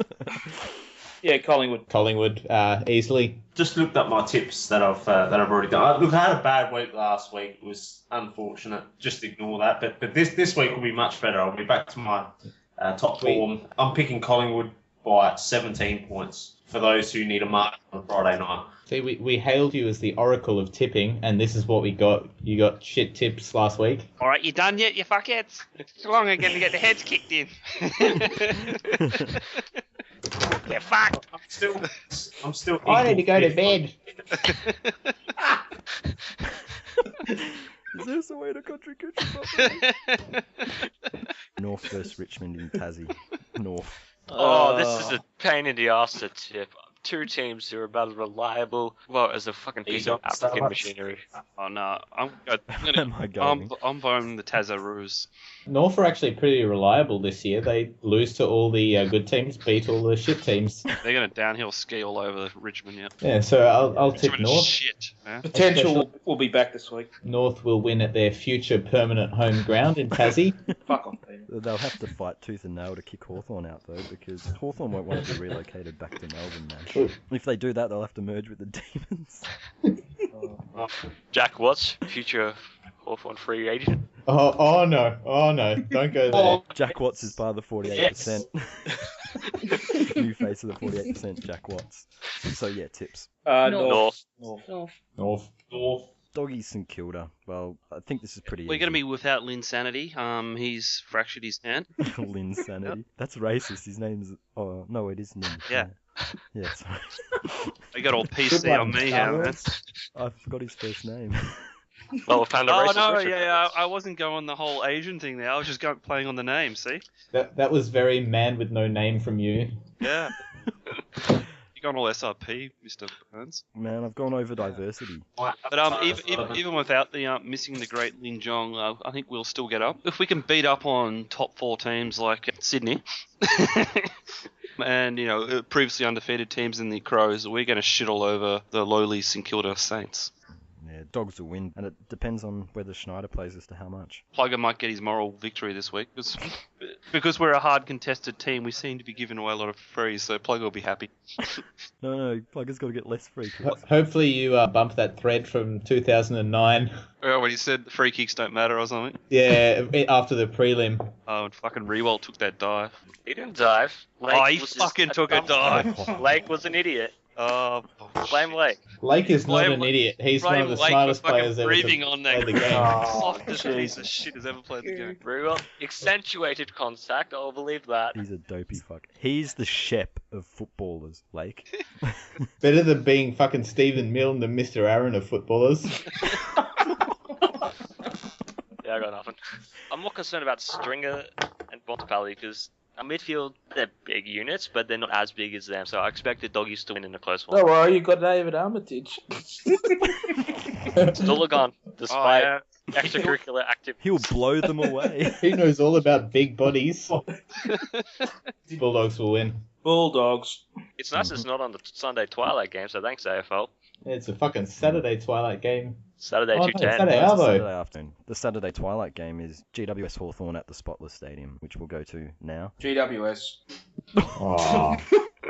Yeah, Collingwood. Collingwood easily. Just looked up my tips that I've already done. Look, I had a bad week last week. It was unfortunate. Just ignore that. But this week will be much better. I'll be back to my top form. I'm picking Collingwood by 17 points for those who need a mark on Friday night. See, we hailed you as the oracle of tipping, and this is what we got. You got shit tips last week. Alright, you done yet, you fuckheads? It's long again to get the heads kicked in. Get fucked. I'm still. I need to go to equal bed. Is this the way to country kitchen buffet? North versus Richmond in Tassie. North. Oh, this is a pain in the ass to tip. Two teams who are about as reliable, well, as a fucking piece of African Starbucks. machinery. Oh no, Am I going? I'm voting the Tazaroos. North are actually pretty reliable this year. They lose to all the good teams, beat all the shit teams. They're going to downhill ski all over Richmond, yeah. Yeah, so I'll tip Richmond is North. shit, man. Potential will be back this week. North will win at their future permanent home ground in Tassie. Fuck off, Peter. They'll have to fight tooth and nail to kick Hawthorn out, though, because Hawthorn won't want to be relocated back to Melbourne, man. If they do that, they'll have to merge with the Demons. Jack Watts, future Hawthorn free agent. Oh no, don't go there. Jack Watts is part of the 48%. New face of the 48%, Jack Watts. So yeah, tips. North. North. Doggy St Kilda. Well, I think this is pretty We're easy. going to be without Linsanity. He's fractured his hand. Linsanity. That's racist. His name's... Oh, no, it is Lin. Yeah. Yeah, sorry. They got all PC on me here, man. I forgot his first name. Well, we found a Oh, racist no, Richard. yeah, I wasn't going the whole Asian thing there. I was just playing on the name, see? That was very man with no name from you. Yeah. You got all SRP, Mr. Burns. Man, I've gone over diversity. But even without the missing the great Lin Jong, I think we'll still get up. If we can beat up on top 4 teams like Sydney, and previously undefeated teams in the Crows, we're going to shit all over the lowly St Kilda Saints. Yeah, Dogs will win, and it depends on whether Schneider plays as to how much. Plugger might get his moral victory this week, because we're a hard contested team. We seem to be giving away a lot of frees, so Plugger will be happy. No, Plugger's got to get less free kicks. Hopefully you bump that thread from 2009. When he said the free kicks don't matter or something. Yeah, after the prelim. Oh, and fucking Rewalt took that dive. He didn't dive. He fucking took a dive. Lake was an idiot. Oh, Blame Lake. Lake is not Blame an idiot. He's one Blame of the Lake smartest for fucking players ever breathing to on play that the game. softest piece of shit has ever played the game. Very well. Accentuated contact, I'll believe that. He's a dopey fuck. He's the Shep of footballers, Lake. Better than being fucking Stephen Milne than Mr. Aaron of footballers. Yeah, I got nothing. I'm more concerned about Stringer and Bontempelli because our midfield, they're big units, but they're not as big as them, so I expect the Doggies to win in a close one. Don't worry, you got David Armitage. Still a gun, despite Oh, yeah. extracurricular activity. He'll blow them away. He knows all about big bodies. Bulldogs will win. Bulldogs. It's nice it's not on the Sunday Twilight game, so thanks, AFL. It's a fucking Saturday Twilight game. Saturday Oh, no, 2:10. Saturday. It's Arvo. Saturday afternoon. The Saturday Twilight game is GWS Hawthorn at the Spotless Stadium, which we'll go to now. GWS. Oh.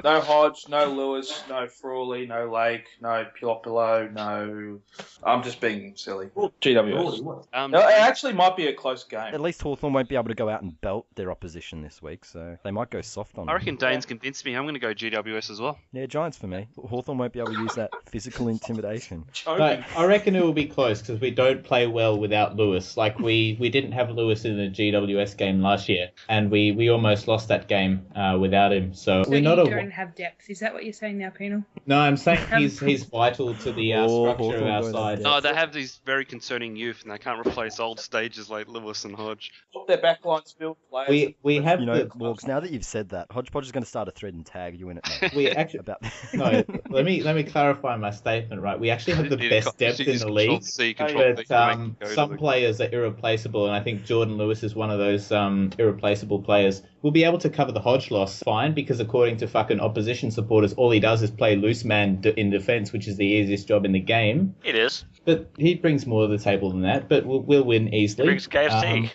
No Hodge, no Lewis, no Frawley, no Lake, no Piopolo, no... I'm just being silly. GWS. No, it actually might be a close game. At least Hawthorn won't be able to go out and belt their opposition this week, so they might go soft on I them. reckon Dane's convinced me. I'm going to go GWS as well. Yeah, Giants for me. Hawthorn won't be able to use that physical intimidation. But I reckon it will be close because we don't play well without Lewis. Like we didn't have Lewis in the GWS game last year, and we almost lost that game without him. So So we're you not don't have depth. Is that what you're saying now, Penal? No, I'm saying he's vital to the structure of our side. No, they have these very concerning youth, and they can't replace old stages like Lewis and Hodge. Their backline's built players. We have You know, the Morgs, now that you've said that, Hodgepodge is going to start a thread and tag you in it, mate. we actually About no. Let me clarify my statement. Right, we actually have the best depth in the league. But some players are irreplaceable, and I think Jordan Lewis is one of those irreplaceable players. We'll be able to cover the Hodge loss fine because according to fucking opposition supporters, all he does is play loose man in defence, which is the easiest job in the game. It is. But he brings more to the table than that. But we'll win easily. Brings KFC.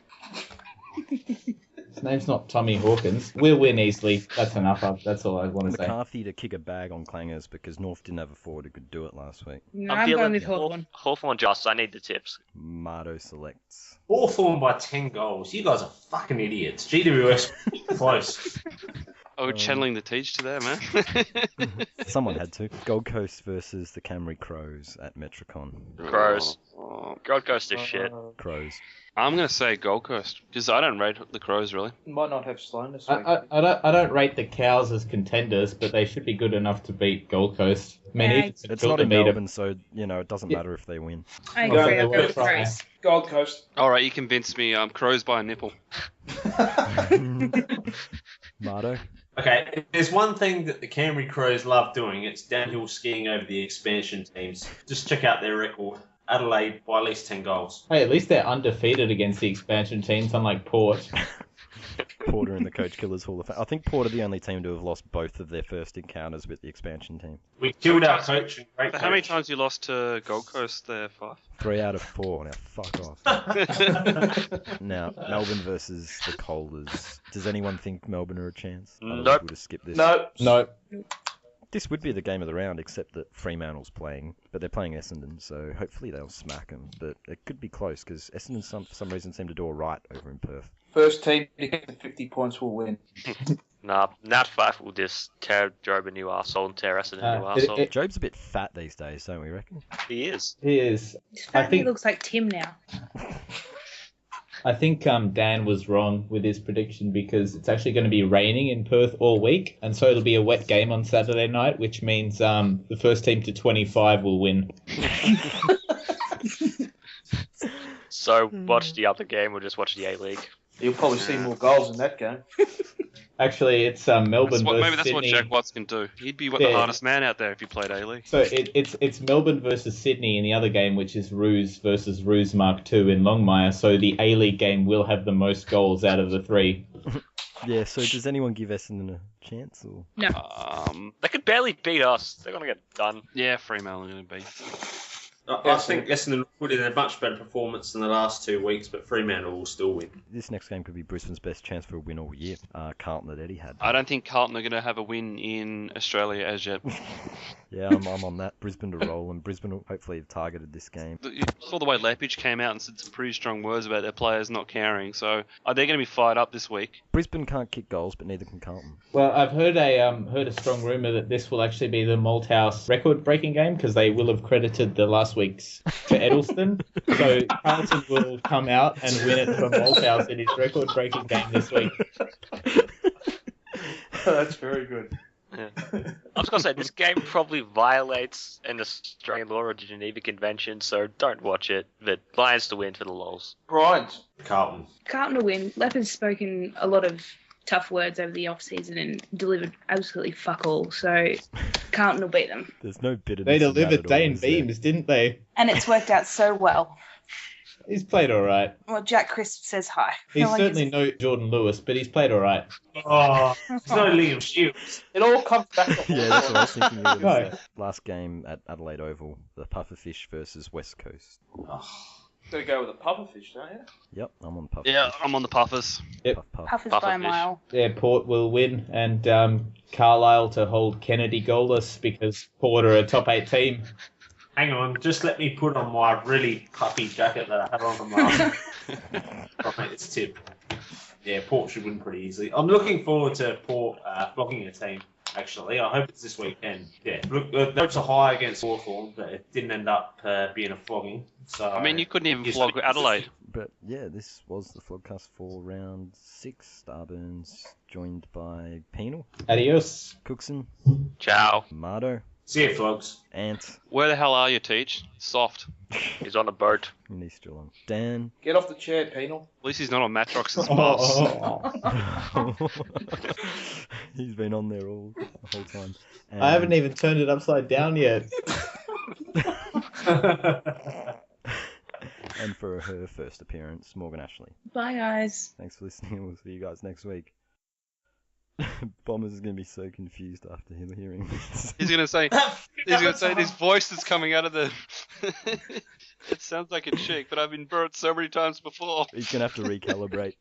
His name's not Tommy Hawkins. We'll win easily. That's enough. That's all I want to say. McCarthy to kick a bag on Clangers because North didn't have a forward who could do it last week. No, I'm going with Hawthorn. Hawthorn just. I need the tips. Marto selects. Hawthorn by 10 goals. You guys are fucking idiots. GWS close. Oh, channeling the teach to there, man. Someone had to. Gold Coast versus the Camry Crows at Metricon. Crows. Oh, Gold Coast is shit. Crows. I'm going to say Gold Coast, because I don't rate the Crows, really. Might not have slowness. Week. I don't rate the Cows as contenders, but they should be good enough to beat Gold Coast. I mean, Yeah, even It's Kilda not in beat 'em. Melbourne, so, it doesn't Yeah. matter if they win. I Well, agree. they I'll go will with try. Crows. Gold Coast. All right, you convinced me. Crows by a nipple. Marto? Okay, if there's one thing that the Canberra Crows love doing, it's downhill skiing over the expansion teams. Just check out their record. Adelaide by at least 10 goals. Hey, at least they're undefeated against the expansion teams, unlike Port. Porter in the Coach Killers Hall of Fame. I think Porter the only team to have lost both of their first encounters with the expansion team. We killed our coach. Great How many coach. times you lost to Gold Coast there, Fife? 3 out of 4. Now, fuck off. Now, Melbourne versus the Colders. Does anyone think Melbourne are a chance? Otherwise, Nope. We'll just skip this. No. This would be the game of the round, except that Fremantle's playing, but they're playing Essendon, so hopefully they'll smack them. But it could be close, because Essendon, for some reason, seem to do all right over in Perth. First team to get the 50 points will win. Nah, Nat Fife will just tear Job a new arsehole and tear us a new arsehole. Job's a bit fat these days, don't we reckon? He is. He is. His I family think looks like Tim now. I think Dan was wrong with his prediction because it's actually going to be raining in Perth all week, and so it'll be a wet game on Saturday night, which means the first team to 25 will win. So watch the other game or just watch the A-League. You'll probably see more goals in that game. Actually, it's Melbourne versus Maybe that's Sydney. what Jack Watts can do. He'd be the Yeah. hardest man out there if he played A-League. So it's Melbourne versus Sydney in the other game, which is Roos versus Roos Mark II in Longmire. So the A-League game will have the most goals out of the three. Yeah, so does anyone give Essendon a chance? Or? No. They could barely beat us. They're gonna get done. Yeah, Fremantle are going to be. I think Essendon put in a much better performance in the last 2 weeks, but Fremantle will still win. This next game could be Brisbane's best chance for a win all year. Carlton at Etihad. I don't think Carlton are going to have a win in Australia as yet. Yeah, I'm on that. Brisbane to roll, and Brisbane will hopefully have targeted this game. You saw the way Lepage came out and said some pretty strong words about their players not caring, so they're going to be fired up this week. Brisbane can't kick goals, but neither can Carlton. Well, I've heard a strong rumour that this will actually be the Malthouse record-breaking game because they will have credited the last week's to Eddleston. So Carlton will come out and win it from Malthouse in his record-breaking game this week. That's very good. Yeah. I was gonna say this game probably violates an Australian law or Geneva Convention, so don't watch it. But Lions to win for the lols. Brions. Carlton. Carlton to win. Leopard's spoken a lot of tough words over the off-season and delivered absolutely fuck all, so Carlton will beat them. There's no bitterness. They in that delivered at all, Dane is there? Beams, didn't they? And it's worked out so well. He's played all right. Well, Jack Crisp says hi. He's No one certainly no Jordan Lewis, but he's played all right. Oh, it's no Liam Shields. It all comes back to Yeah, that's what I was thinking. You were gonna No. say. Last game at Adelaide Oval, the Pufferfish versus West Coast. Gotta go with the pufferfish, don't you? Yep, I'm on Pufferfish. Yeah, I'm on the Puffers. Puff, puff. Puffers by a Pufferfish. mile. Yeah, Port will win, and Carlisle to hold Kennedy goalless because Port are a top 8 team. Hang on, just let me put on my really puffy jacket that I had on last. I'll make this tip. Yeah, Port should win pretty easily. I'm looking forward to Port flogging a team, actually. I hope it's this weekend. Yeah, look, the notes are high against Hawthorn, but it didn't end up being a flogging. So I mean, you couldn't even Yes, flog but- Adelaide. But yeah, this was the vlogcast for round 6. Starburns joined by Penal, Adios. Cooksen, Ciao. Marto, See you, flogs. Ant, Where the hell are you, Teach? Soft. He's on a boat. and he's still on. Dan. Get off the chair, Penal. At least he's not on Matrox's bus. He's been on there all the whole time. And I haven't even turned it upside down yet. And for her first appearance, Morganashlee. Bye, guys. Thanks for listening. We'll see you guys next week. Bombers is going to be so confused after him hearing this. He's gonna say this voice that's coming out of the. It sounds like a chick, but I've been burnt so many times before. He's going to have to recalibrate.